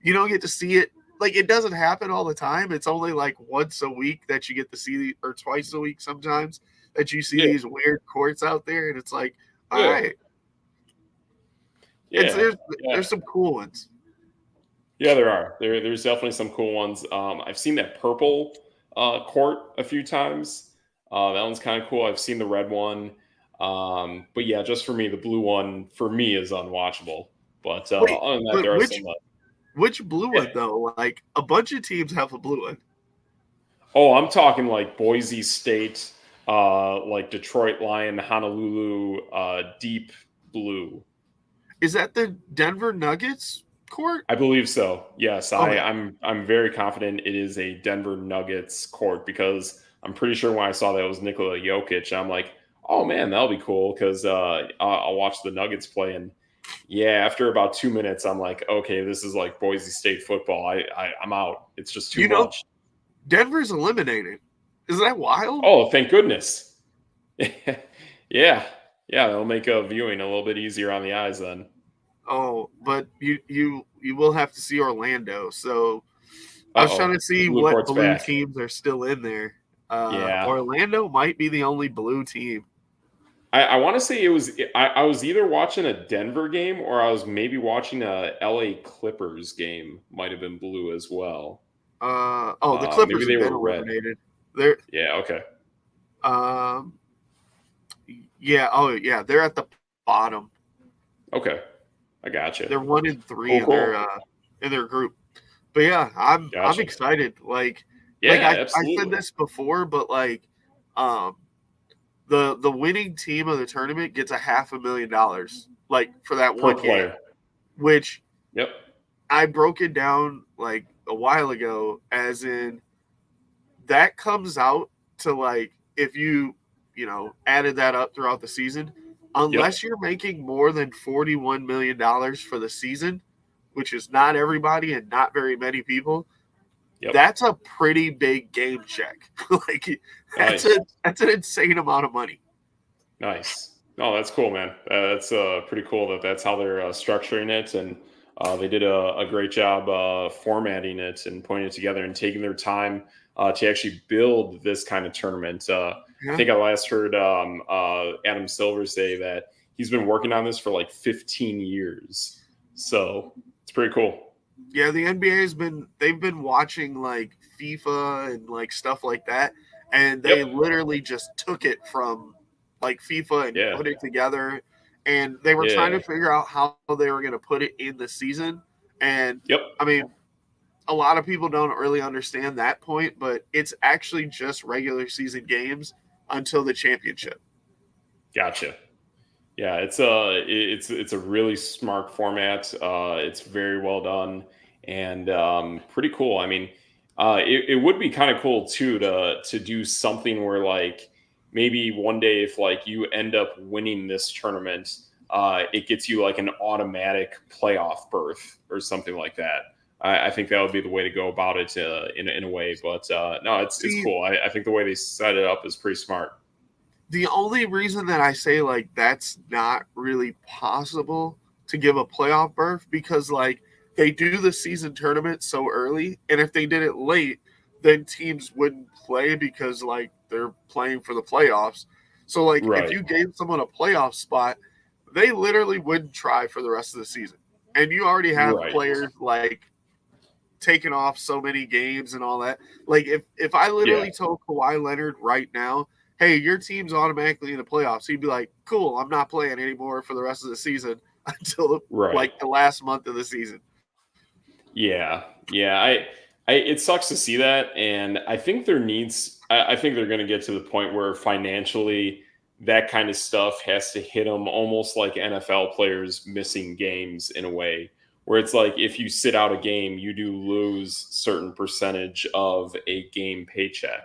Speaker 2: you don't get to see it. Like it doesn't happen all the time. It's only like once a week that you get to see, or twice a week sometimes that you see
Speaker 1: Yeah.
Speaker 2: these weird courts out there, and it's like, all
Speaker 1: Yeah.
Speaker 2: right, it's
Speaker 1: Yeah. Yeah.
Speaker 2: there's some cool ones.
Speaker 1: Yeah, there are. There's definitely some cool ones. I've seen that purple court a few times. That one's kind of cool. I've seen the red one. But yeah, just for me, the blue one for me is unwatchable. But
Speaker 2: Wait,
Speaker 1: other than that,
Speaker 2: but
Speaker 1: there are some.
Speaker 2: which blue
Speaker 1: Yeah.
Speaker 2: one though? Like a bunch of teams have a blue one.
Speaker 1: Oh, I'm talking like Boise State, like Detroit Lion, Honolulu, deep blue.
Speaker 2: Is that the Denver Nuggets court?
Speaker 1: I believe so. Yes,
Speaker 2: Okay.
Speaker 1: I'm very confident it is a Denver Nuggets court because I'm pretty sure when I saw that it was Nikola Jokic, I'm like, oh man, that'll be cool because I'll watch the Nuggets play. And yeah, after about 2 minutes, I'm like, okay, this is like Boise State football. I'm out. It's just too
Speaker 2: You know,
Speaker 1: much.
Speaker 2: Denver's eliminated. Is that wild?
Speaker 1: Oh, thank goodness. Yeah, yeah, that'll make viewing a little bit easier on the eyes then.
Speaker 2: Oh, but you will have to see Orlando. So I was trying to
Speaker 1: The
Speaker 2: see
Speaker 1: blue
Speaker 2: what
Speaker 1: court's
Speaker 2: blue
Speaker 1: back.
Speaker 2: teams are still in there.
Speaker 1: Yeah.
Speaker 2: Orlando might be the only blue team.
Speaker 1: I want to say it was I was either watching a Denver game or I was maybe watching a LA Clippers game. Might have been blue as well.
Speaker 2: The
Speaker 1: Maybe
Speaker 2: Clippers
Speaker 1: they
Speaker 2: have been
Speaker 1: were red.
Speaker 2: eliminated. They're
Speaker 1: Yeah. Okay.
Speaker 2: um yeah, oh yeah, they're at the bottom.
Speaker 1: Okay. I gotcha.
Speaker 2: They're 1-3
Speaker 1: Cool. Cool.
Speaker 2: in their group. But yeah, I'm
Speaker 1: Gotcha.
Speaker 2: excited. Like
Speaker 1: Yeah,
Speaker 2: I said
Speaker 1: absolutely.
Speaker 2: this before, but um the winning team of the tournament gets a $500,000 like for that
Speaker 1: Per
Speaker 2: one game,
Speaker 1: player.
Speaker 2: which
Speaker 1: Yep.
Speaker 2: I broke it down like a while ago, as in that comes out to like if you added that up throughout the season,
Speaker 1: Yep.
Speaker 2: unless you're making more than $41 million for the season, which is not everybody and not very many people,
Speaker 1: Yep.
Speaker 2: that's a pretty big game check. Like
Speaker 1: Nice.
Speaker 2: that's an insane amount of money.
Speaker 1: Nice. No, that's cool, man. That's pretty cool that that's how they're structuring it, and they did a great job formatting it and putting it together and taking their time to actually build this kind of tournament. I
Speaker 2: Yeah.
Speaker 1: think I last heard Adam Silver say that he's been working on this for like 15 years. So it's pretty cool.
Speaker 2: Yeah, the they've been watching like FIFA and like stuff like that, and
Speaker 1: Yep.
Speaker 2: they literally just took it from like FIFA and
Speaker 1: Yeah.
Speaker 2: put it together, and they were trying to
Speaker 1: Yeah.
Speaker 2: figure out how they were going to put it in the season. And
Speaker 1: Yep.
Speaker 2: I mean, a lot of people don't really understand that point, but it's actually just regular season games until the championship.
Speaker 1: Gotcha. Yeah, it's a really smart format. It's very well done and pretty cool. I mean, it would be kind of cool too to do something where like maybe one day if like you end up winning this tournament, it gets you like an automatic playoff berth or something like that. I think that would be the way to go about it in a way. But no, it's
Speaker 2: See,
Speaker 1: cool. I think the way they set it up is pretty smart.
Speaker 2: the only reason that I say like that's not really possible to give a playoff berth, because like they do the season tournament so early, and if they did it late, then teams wouldn't play because like they're playing for the playoffs. So like if
Speaker 1: Right.
Speaker 2: you gave someone a playoff spot, they literally wouldn't try for the rest of the season. And you already have
Speaker 1: Right.
Speaker 2: players like taking off so many games and all that. Like if I
Speaker 1: Yeah.
Speaker 2: literally told Kawhi Leonard right now, hey, your team's automatically in the playoffs, he'd be like, cool, I'm not playing anymore for the rest of the season until
Speaker 1: Right.
Speaker 2: like the last month of the season.
Speaker 1: Yeah, yeah. It sucks to see that, and I think there needs. I think they're going to get to the point where financially, that kind of stuff has to hit them almost like NFL players missing games in a way, where it's like if you sit out a game, you do lose certain percentage of a game paycheck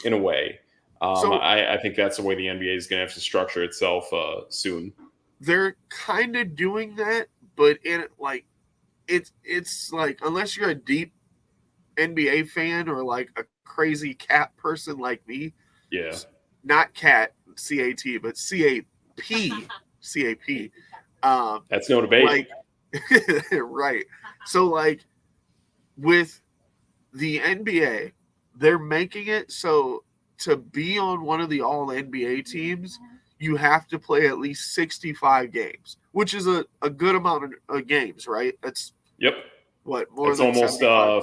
Speaker 1: in a way.
Speaker 2: So
Speaker 1: I think that's the way the NBA is going to have to structure itself soon.
Speaker 2: they're kind of doing that, but in like it's like unless you're a deep NBA fan or like a crazy cat person like me,
Speaker 1: Yeah,
Speaker 2: not cat CAT, but CAP. Um,
Speaker 1: that's no debate.
Speaker 2: like right. So like with the NBA, they're making it so to be on one of the all NBA teams, you have to play at least 65 games, which is a good amount of games, right? That's
Speaker 1: Yep.
Speaker 2: what, more
Speaker 1: It's
Speaker 2: than
Speaker 1: almost
Speaker 2: 75.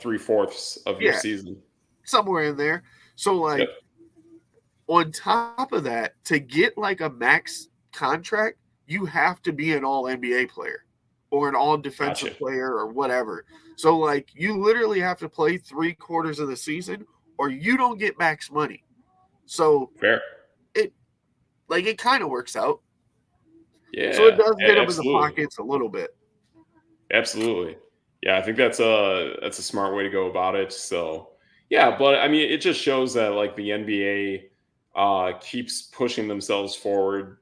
Speaker 1: three-fourths of your
Speaker 2: Yeah,
Speaker 1: season.
Speaker 2: somewhere in there. So
Speaker 1: Yep.
Speaker 2: like on top of that, to get like a max contract, you have to be an all NBA player or an all
Speaker 1: Gotcha.
Speaker 2: defensive player or whatever. So like you literally have to play 3 quarters of the season or you don't get max money. So
Speaker 1: Fair.
Speaker 2: it it kind of works out. So it
Speaker 1: Yeah.
Speaker 2: does hit them in the
Speaker 1: Absolutely.
Speaker 2: pockets a little bit.
Speaker 1: Absolutely. Yeah, I think that's a smart way to go about it. So yeah, but I mean, it just shows that like the NBA keeps pushing themselves forward,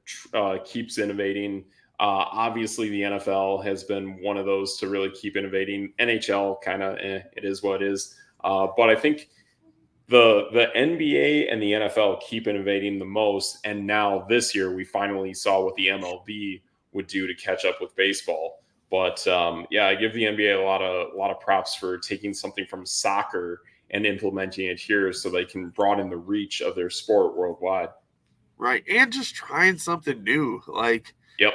Speaker 1: keeps innovating. Obviously, the NFL has been one of those to really keep innovating. NHL kind of, it is what it is. But I think the NBA and the NFL keep innovating the most. And now this year, we finally saw what the MLB would do to catch up with baseball. But yeah, I give the NBA a lot of props for taking something from soccer and implementing it here, so they can broaden the reach of their sport worldwide.
Speaker 2: Right. And just trying something new. Like
Speaker 1: Yep.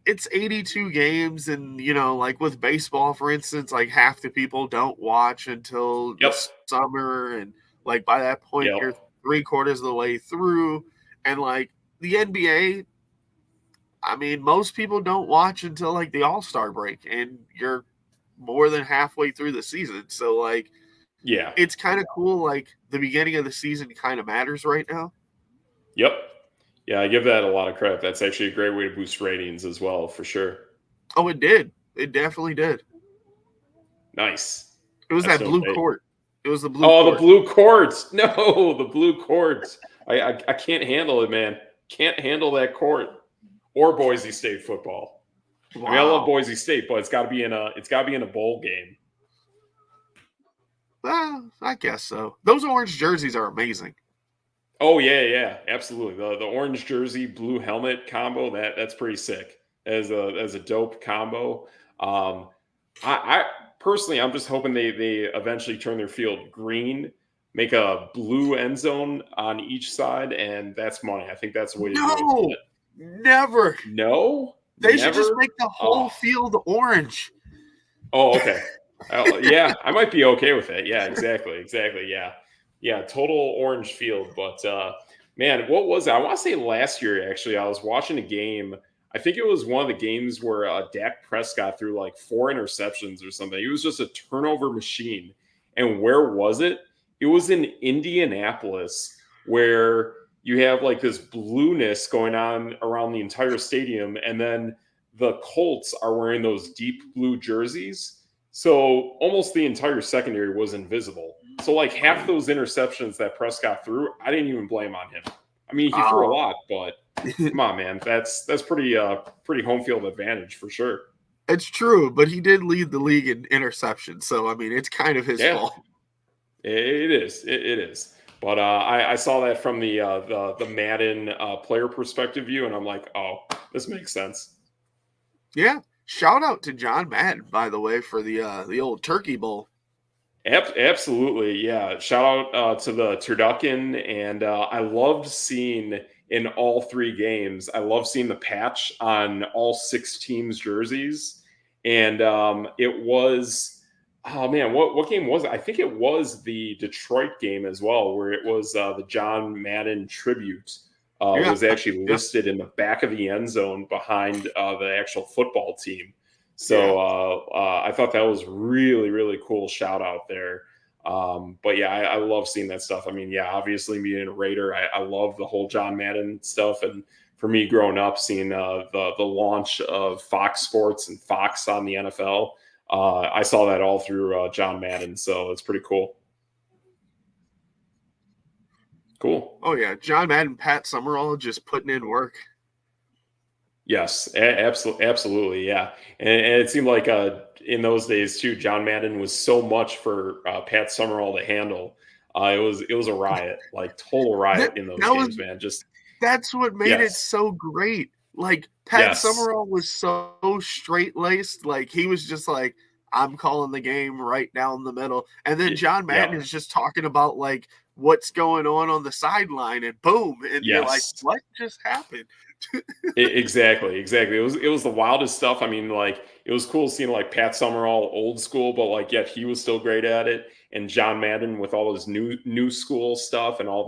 Speaker 2: it's 82 games, and like with baseball for instance, like half the people don't watch until the
Speaker 1: Yep.
Speaker 2: summer, and like by that point
Speaker 1: Yep.
Speaker 2: you're 3 quarters of the way through. And like the NBA, I mean, most people don't watch until like the all-star break, and you're more than halfway through the season. So like
Speaker 1: Yeah.
Speaker 2: it's kind of cool. Like the beginning of the season kind of matters right now.
Speaker 1: Yep. Yeah, I give that a lot of credit. That's actually a great way to boost ratings as well, for sure.
Speaker 2: Oh, it did. It definitely did.
Speaker 1: Nice.
Speaker 2: It was
Speaker 1: That's
Speaker 2: that
Speaker 1: no
Speaker 2: blue
Speaker 1: bait.
Speaker 2: court. It was the blue
Speaker 1: Oh, the
Speaker 2: court.
Speaker 1: blue court. No, the blue court. I can't handle it, man. Can't handle that court or Boise State football. I mean, I love
Speaker 2: Wow.
Speaker 1: Boise State, but it's got to be in a bowl game.
Speaker 2: Well, I guess so. Those orange jerseys are amazing.
Speaker 1: Oh yeah, absolutely. The orange jersey, blue helmet combo, that's pretty sick. As a dope combo. I personally, I'm just hoping they eventually turn their field green, make a blue end zone on each side, and that's money. I think that's the way to do it.
Speaker 2: No, never.
Speaker 1: No,
Speaker 2: They should just
Speaker 1: never.
Speaker 2: make the whole field orange.
Speaker 1: Oh, okay. Yeah, I might be okay with it. Yeah, exactly. Yeah. Total orange field, but man, what was it? I want to say last year. Actually, I was watching a game. I think it was one of the games where Dak Prescott threw like 4 interceptions or something. He was just a turnover machine. And where was it? It was in Indianapolis, where you have like this blueness going on around the entire stadium, and then the Colts are wearing those deep blue jerseys. So almost the entire secondary was invisible. So like half those interceptions that Prescott threw, I didn't even blame on him. I mean, he threw a lot, but come on, man, that's pretty home field advantage for sure.
Speaker 2: It's true, but he did lead the league in interceptions, so I mean, it's kind of his fault.
Speaker 1: It is. But I saw that from the Madden player perspective view, and I'm like, oh, this makes sense.
Speaker 2: Yeah. Shout out to John Madden, by the way, for the old Turkey Bowl.
Speaker 1: Absolutely, yeah. Shout out to the turducken, and I loved seeing in all 3 games. I love seeing the patch on all 6 teams' jerseys, and it was, oh man, what game was it? I think it was the Detroit game as well, where it was the John Madden tribute was actually listed in the back of the end zone behind the actual football team. So I thought that was really, really cool shout out there. But yeah, I love seeing that stuff. I mean, yeah, obviously being a Raider, I love the whole John Madden stuff. And for me growing up, seeing the launch of Fox Sports and Fox on the NFL, I saw that all through John Madden. So it's pretty cool. Cool.
Speaker 2: Oh yeah, John Madden, Pat Summerall just putting in work.
Speaker 1: Yes, absolutely, yeah. And it seemed like in those days too, John Madden was so much for Pat Summerall to handle. It was a riot, like total riot in those games, man. Just
Speaker 2: that's what made it so great. Like Pat Summerall was so straight laced, like he was just like, I'm calling the game right down the middle. And then John Madden is just talking about like what's going on the sideline, and boom, and you're like, what just happened?
Speaker 1: Exactly. It was the wildest stuff. I mean, like it was cool seeing like Pat Summerall old school, but like yet he was still great at it. And John Madden with all his new school stuff and all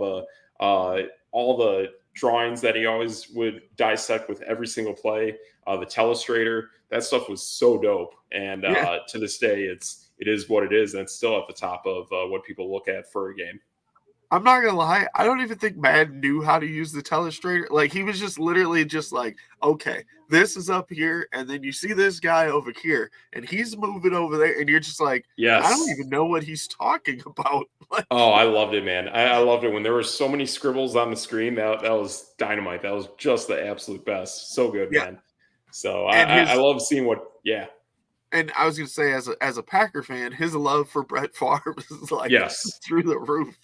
Speaker 1: the drawings that he always would dissect with every single play. The telestrator, that stuff was so dope. And to this day, it is what it is, and it's still at the top of what people look at for a game.
Speaker 2: I'm not gonna lie, I don't even think Madden knew how to use the telestrator. Like he was just literally just like, okay, this is up here, and then you see this guy over here, and he's moving over there, and you're just like,
Speaker 1: yes,
Speaker 2: I don't even know what he's talking about. Like,
Speaker 1: oh, I loved it, man. I loved it when there were so many scribbles on the screen. That was dynamite. That was just the absolute best. So good, man. So I love seeing what. Yeah.
Speaker 2: And I was gonna say, as a Packer fan, his love for Brett Favre is like through the roof.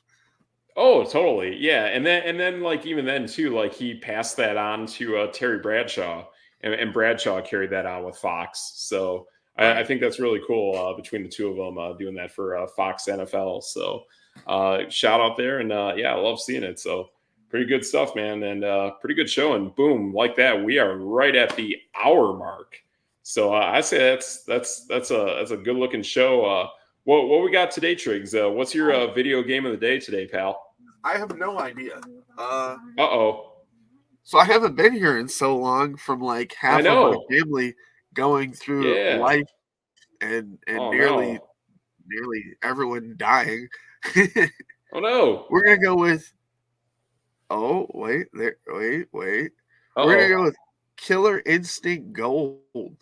Speaker 1: Oh, totally. Yeah. And then like even then too, like he passed that on to Terry Bradshaw, and Bradshaw carried that on with Fox. So I think that's really cool between the two of them doing that for Fox NFL. So shout out there. And yeah, I love seeing it. So pretty good stuff, man. And pretty good show. And boom, like that, we are right at the hour mark. So I say that's a good looking show. What we got today, Triggs? What's your video game of the day today, pal?
Speaker 2: I have no idea.
Speaker 1: Uh-oh.
Speaker 2: So I haven't been here in so long from like half of my family going through life and
Speaker 1: Oh
Speaker 2: nearly
Speaker 1: no.
Speaker 2: everyone dying.
Speaker 1: Oh no.
Speaker 2: We're gonna go with oh wait. We're gonna
Speaker 1: Uh-oh.
Speaker 2: go with Killer Instinct Gold.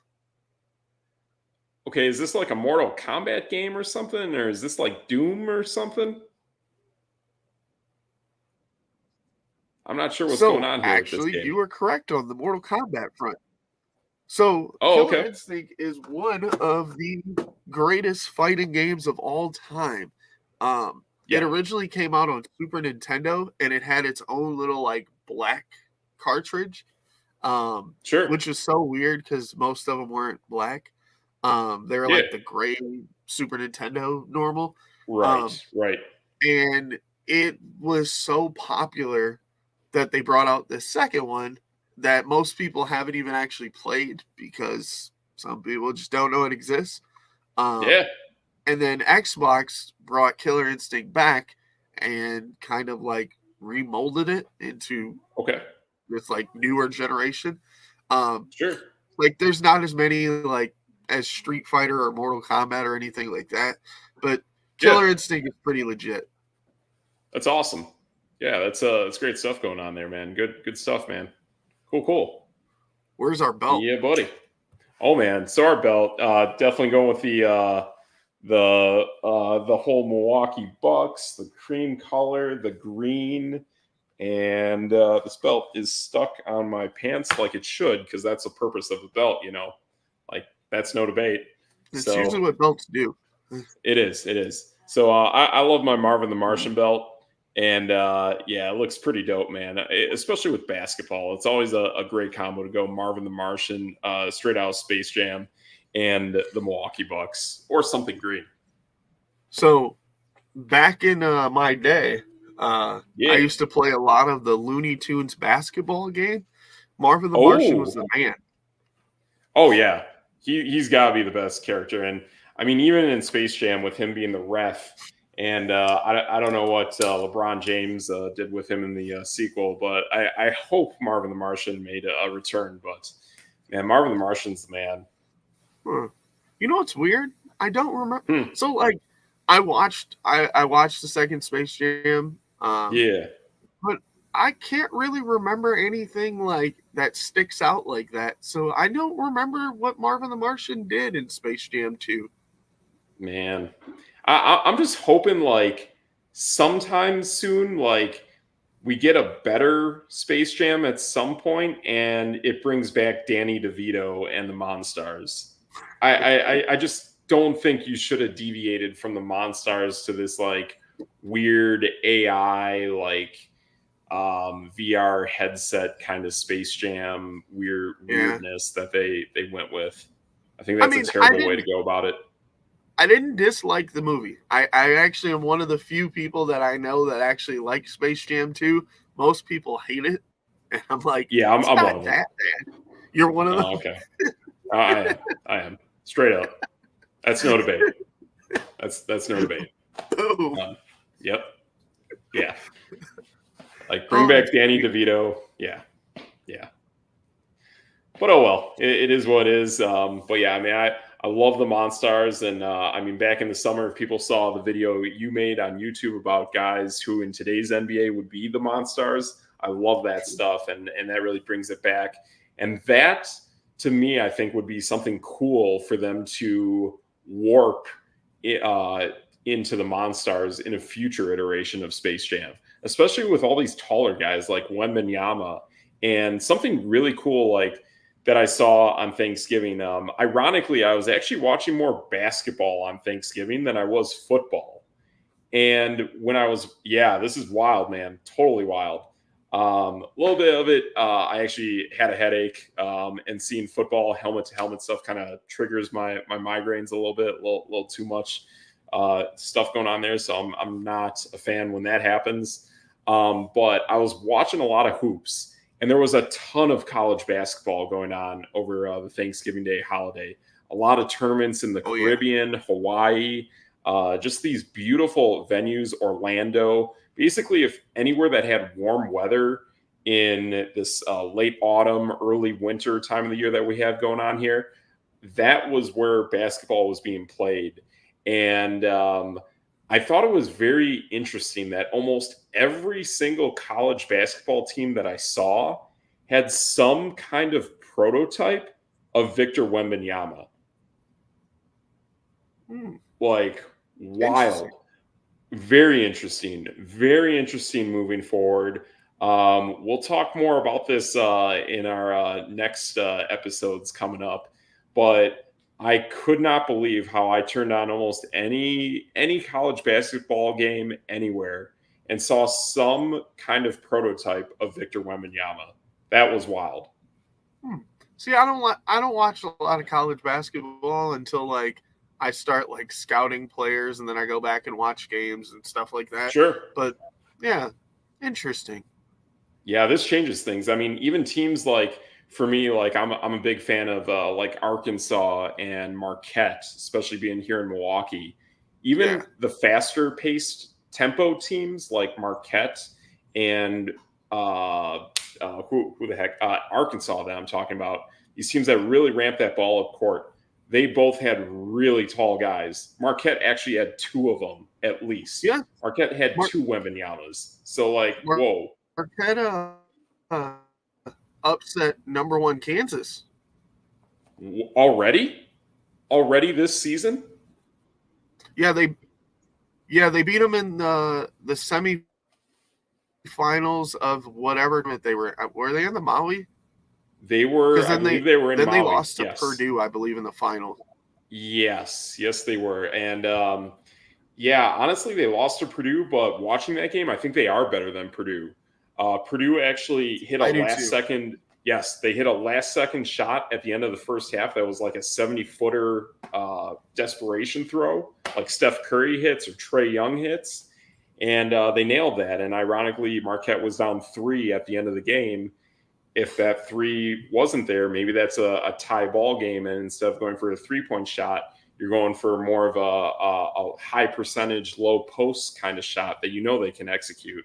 Speaker 1: Okay, is this like a Mortal Kombat game or something? Or is this like Doom or something? I'm not sure what's going
Speaker 2: So
Speaker 1: on here with this
Speaker 2: actually,
Speaker 1: game.
Speaker 2: you were correct on the Mortal Kombat front. So
Speaker 1: Oh,
Speaker 2: Killer
Speaker 1: okay.
Speaker 2: Instinct is one of the greatest fighting games of all time. It
Speaker 1: Yeah.
Speaker 2: originally came out on Super Nintendo, and it had its own little like black cartridge,
Speaker 1: Sure.
Speaker 2: which is so weird because most of them weren't black. They were
Speaker 1: Yeah.
Speaker 2: like the gray Super Nintendo normal.
Speaker 1: Right.
Speaker 2: Um,
Speaker 1: Right.
Speaker 2: and it was so popular that they brought out the second one that most people haven't even actually played because some people just don't know it exists. Um,
Speaker 1: Yeah.
Speaker 2: and then Xbox brought Killer Instinct back and kind of like remolded it into
Speaker 1: Okay.
Speaker 2: this like newer generation. Um,
Speaker 1: Sure.
Speaker 2: like there's not as many like as Street Fighter or Mortal Kombat or anything like that, but
Speaker 1: Yeah.
Speaker 2: Killer Instinct is pretty legit.
Speaker 1: That's awesome. Yeah, that's great stuff going on there, man. Good stuff, man. Cool, cool.
Speaker 2: Where's our belt?
Speaker 1: Yeah, buddy. Oh man, so our belt, definitely going with the whole Milwaukee Bucks, the cream color, the green, and this belt is stuck on my pants like it should because that's the purpose of the belt, like that's no debate.
Speaker 2: It's usually
Speaker 1: So
Speaker 2: what belts do.
Speaker 1: it is, it is. So I love my Marvin the Martian belt, and yeah, it looks pretty dope, man. Especially with basketball, it's always a great combo to go Marvin the Martian, straight out of Space Jam, and the Milwaukee Bucks, or something green.
Speaker 2: So back in my day, I
Speaker 1: Yeah.
Speaker 2: used to play a lot of the Looney Tunes basketball game. Marvin the Martian was
Speaker 1: Oh,
Speaker 2: the man.
Speaker 1: oh yeah, he's got to be the best character, and I mean even in Space Jam with him being the ref, and I don't know what LeBron James did with him in the sequel, but I hope Marvin the Martian made a return. But man, Marvin the Martian's the man.
Speaker 2: Huh. You know what's weird? I don't remember.
Speaker 1: Hmm.
Speaker 2: So like, I watched the second Space Jam,
Speaker 1: Yeah.
Speaker 2: but I can't really remember anything like that sticks out like that. So I don't remember what Marvin the Martian did in Space Jam 2.
Speaker 1: Man, I'm just hoping like sometime soon, like we get a better Space Jam at some point, and it brings back Danny DeVito and the Monstars. I just don't think you should have deviated from the Monstars to this like weird AI like VR headset kind of Space Jam
Speaker 2: Yeah.
Speaker 1: weirdness that they went with. I think
Speaker 2: I
Speaker 1: that's a
Speaker 2: mean, I
Speaker 1: terrible way to
Speaker 2: didn't
Speaker 1: go about it.
Speaker 2: I didn't dislike the movie. I actually am one of the few people that I know that actually like Space Jam 2. Most people hate it. And I'm like,
Speaker 1: Yeah, I'm,
Speaker 2: it's
Speaker 1: I'm one
Speaker 2: not
Speaker 1: of them.
Speaker 2: that bad. You're one of
Speaker 1: Oh,
Speaker 2: them.
Speaker 1: okay. I am. I am. Straight up. That's no debate. That's no debate.
Speaker 2: Boom.
Speaker 1: Yep. Yeah. Like bring
Speaker 2: Oh,
Speaker 1: back Danny DeVito. Yeah. Yeah. But oh well. It is what it is. But yeah, I mean I love the Monstars, and I mean back in the summer, if people saw the video you made on YouTube about guys who in today's NBA would be the Monstars, I love that stuff, and that really brings it back. And that to me, I think would be something cool for them to warp into the Monstars in a future iteration of Space Jam, especially with all these taller guys like Wembanyama, and something really cool like that I saw on Thanksgiving. Ironically, I was actually watching more basketball on Thanksgiving than I was football. And when I was, yeah, this is wild, man, totally wild. A little bit of it, I actually had a headache, and seeing football helmet to helmet stuff kind of triggers my migraines a little bit, a little too much stuff going on there. So I'm not a fan when that happens. But I was watching a lot of hoops, and there was a ton of college basketball going on over the Thanksgiving Day holiday. A lot of tournaments in the
Speaker 2: oh yeah.
Speaker 1: Caribbean, Hawaii, just these beautiful venues, Orlando. Basically, if anywhere that had warm weather in this late autumn, early winter time of the year that we have going on here, that was where basketball was being played. And I thought it was very interesting that almost every single college basketball team that I saw had some kind of prototype of Victor Wembanyama. Like, wild. Very interesting moving forward. We'll talk more about this in our next episodes coming up, but I could not believe how I turned on almost any college basketball game anywhere and saw some kind of prototype of Victor Wembanyama. That was wild.
Speaker 2: See, I don't watch a lot of college basketball until like I start like scouting players, and then I go back and watch games and stuff like that.
Speaker 1: Sure.
Speaker 2: But yeah, interesting.
Speaker 1: Yeah, this changes things. I mean, even teams like, for me, like I'm a big fan of like Arkansas and Marquette, especially being here in Milwaukee. Even the faster paced tempo teams like Marquette and who the heck Arkansas that I'm talking about. These teams that really ramp that ball up court. They both had really tall guys. Marquette actually had two of them at least.
Speaker 2: Yeah,
Speaker 1: Marquette had two Wembanyamas. So like, whoa.
Speaker 2: Marquette upset number 1 Kansas.
Speaker 1: Already this season?
Speaker 2: Yeah, they beat them in the semifinals of whatever they were. Were they in the Maui?
Speaker 1: They were. I believe they were in.
Speaker 2: Then
Speaker 1: Maui.
Speaker 2: They lost to Purdue, I believe, in the final.
Speaker 1: Yes, they were, and yeah, honestly, they lost to Purdue. But watching that game, I think they are better than Purdue. Purdue actually hit a last second. Yes, they hit a last second shot at the end of the first half. That was like a 70-footer desperation throw, like Steph Curry hits or Trae Young hits, and they nailed that. And ironically, Marquette was down 3 at the end of the game. If that 3 wasn't there, maybe that's a tie ball game, and instead of going for a 3-point shot, you're going for more of a high percentage, low post kind of shot that they can execute.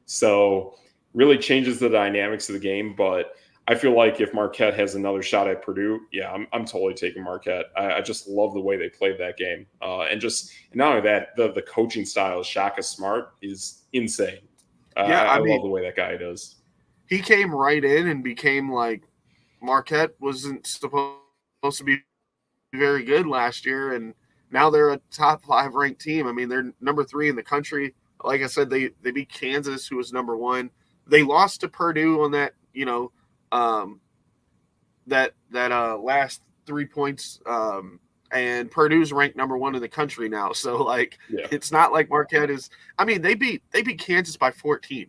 Speaker 1: So really changes the dynamics of the game. But I feel like if Marquette has another shot at Purdue, yeah, I'm totally taking Marquette. I just love the way they played that game. And not only that, the coaching style of Shaka Smart is insane. I love the way that guy does.
Speaker 2: He came right in and became like Marquette wasn't supposed to be very good last year, and now they're a top 5 ranked team. I mean, they're number 3 in the country. Like I said, they beat Kansas, who was number 1. They lost to Purdue on that, last 3 points. And Purdue's ranked number 1 in the country now. So It's not like Marquette is. I mean, they beat Kansas by 14.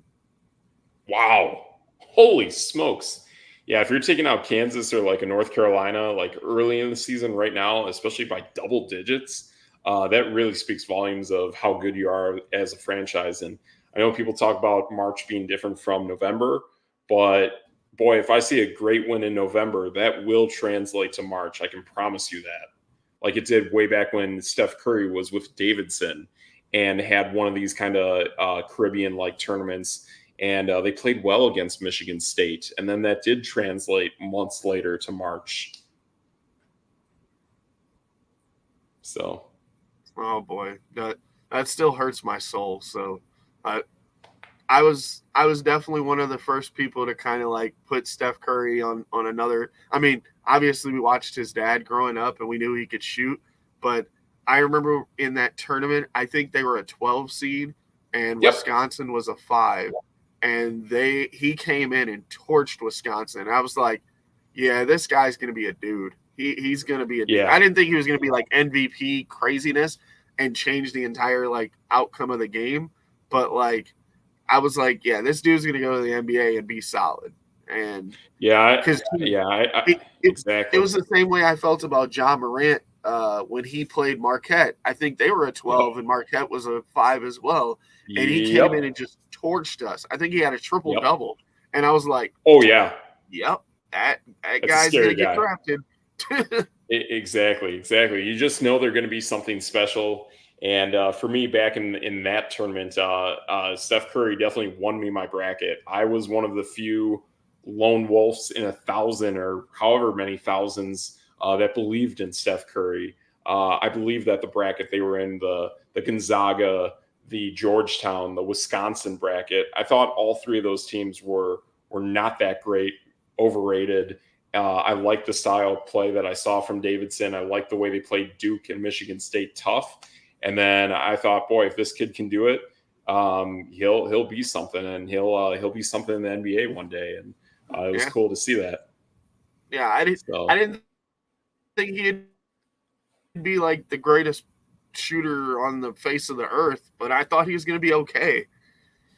Speaker 1: Wow. Holy smokes. Yeah, if you're taking out Kansas or like a North Carolina, like early in the season right now, especially by double digits, that really speaks volumes of how good you are as a franchise. And I know people talk about March being different from November, but boy, if I see a great win in November, that will translate to March. I can promise you that. Like it did way back when Steph Curry was with Davidson and had one of these kind of Caribbean-like tournaments. And they played well against Michigan State. And then that did translate months later to March. So.
Speaker 2: Oh, boy. That still hurts my soul. So I was definitely one of the first people to kind of like put Steph Curry on another. I mean, obviously we watched his dad growing up and we knew he could shoot. But I remember in that tournament, I think they were a 12 seed and Wisconsin was a 5. And he came in and torched Wisconsin. I was like, yeah, this guy's going to be a dude. He's going to be a dude. I didn't think he was going to be like MVP craziness and change the entire like outcome of the game. But like, I was like, yeah, this dude's going to go to the NBA and be solid. And exactly. It was the same way I felt about Ja Morant when he played Marquette. I think they were a 12 and Marquette was a 5 as well. And he came in and just torched us. I think he had a triple-double. And I was like,
Speaker 1: oh, yeah.
Speaker 2: Yep, that guy's going to get drafted.
Speaker 1: Exactly. You just know they're going to be something special. And for me, back in that tournament, Steph Curry definitely won me my bracket. I was one of the few lone wolves in 1,000 or however many thousands that believed in Steph Curry. I believe that the bracket they were in, the Gonzaga, the Georgetown, the Wisconsin bracket, I thought all three of those teams were not that great, overrated. I like the style of play that I saw from Davidson. I like the way they played Duke and Michigan State tough. And then I thought, boy, if this kid can do it, he'll be something, and he'll be something in the NBA one day. And it was cool to see that.
Speaker 2: Yeah, I didn't think he'd be like the greatest shooter on the face of the earth, but I thought he was going to be okay.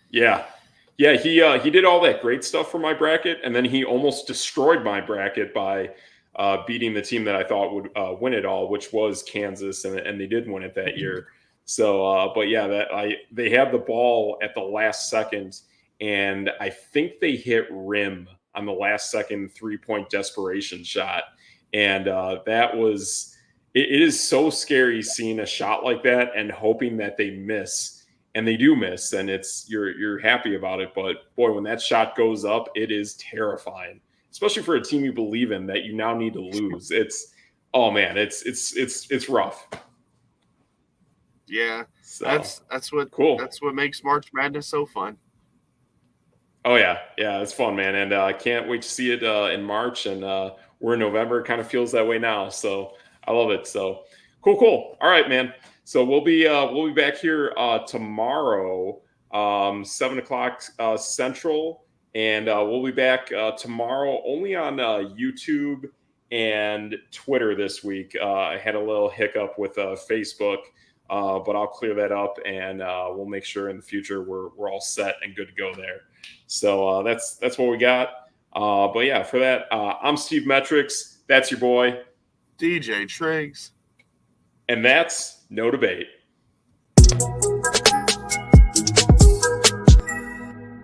Speaker 1: Yeah. He did all that great stuff for my bracket, and then he almost destroyed my bracket by beating the team that I thought would win it all, which was Kansas, and they did win it that year. So, but yeah, they had the ball at the last second, and I think they hit rim on the last second 3-point desperation shot, and that was it is so scary seeing a shot like that and hoping that they miss. And they do miss, and you're happy about it. But boy, when that shot goes up, it is terrifying, especially for a team you believe in that you now need to lose. It's rough.
Speaker 2: Yeah,
Speaker 1: so,
Speaker 2: that's what
Speaker 1: cool.
Speaker 2: That's what makes March Madness so fun.
Speaker 1: Oh yeah, it's fun, man, and I can't wait to see it in March, and we're in November. It kind of feels that way now, so I love it. So cool. All right, man. So we'll be back here tomorrow, 7:00 Central, and we'll be back tomorrow only on YouTube and Twitter this week. I had a little hiccup with Facebook, but I'll clear that up, and we'll make sure in the future we're all set and good to go there. So that's what we got. But yeah, for that, I'm Steve Metrics. That's your boy
Speaker 2: DJ TRIGGS.
Speaker 1: And that's no debate.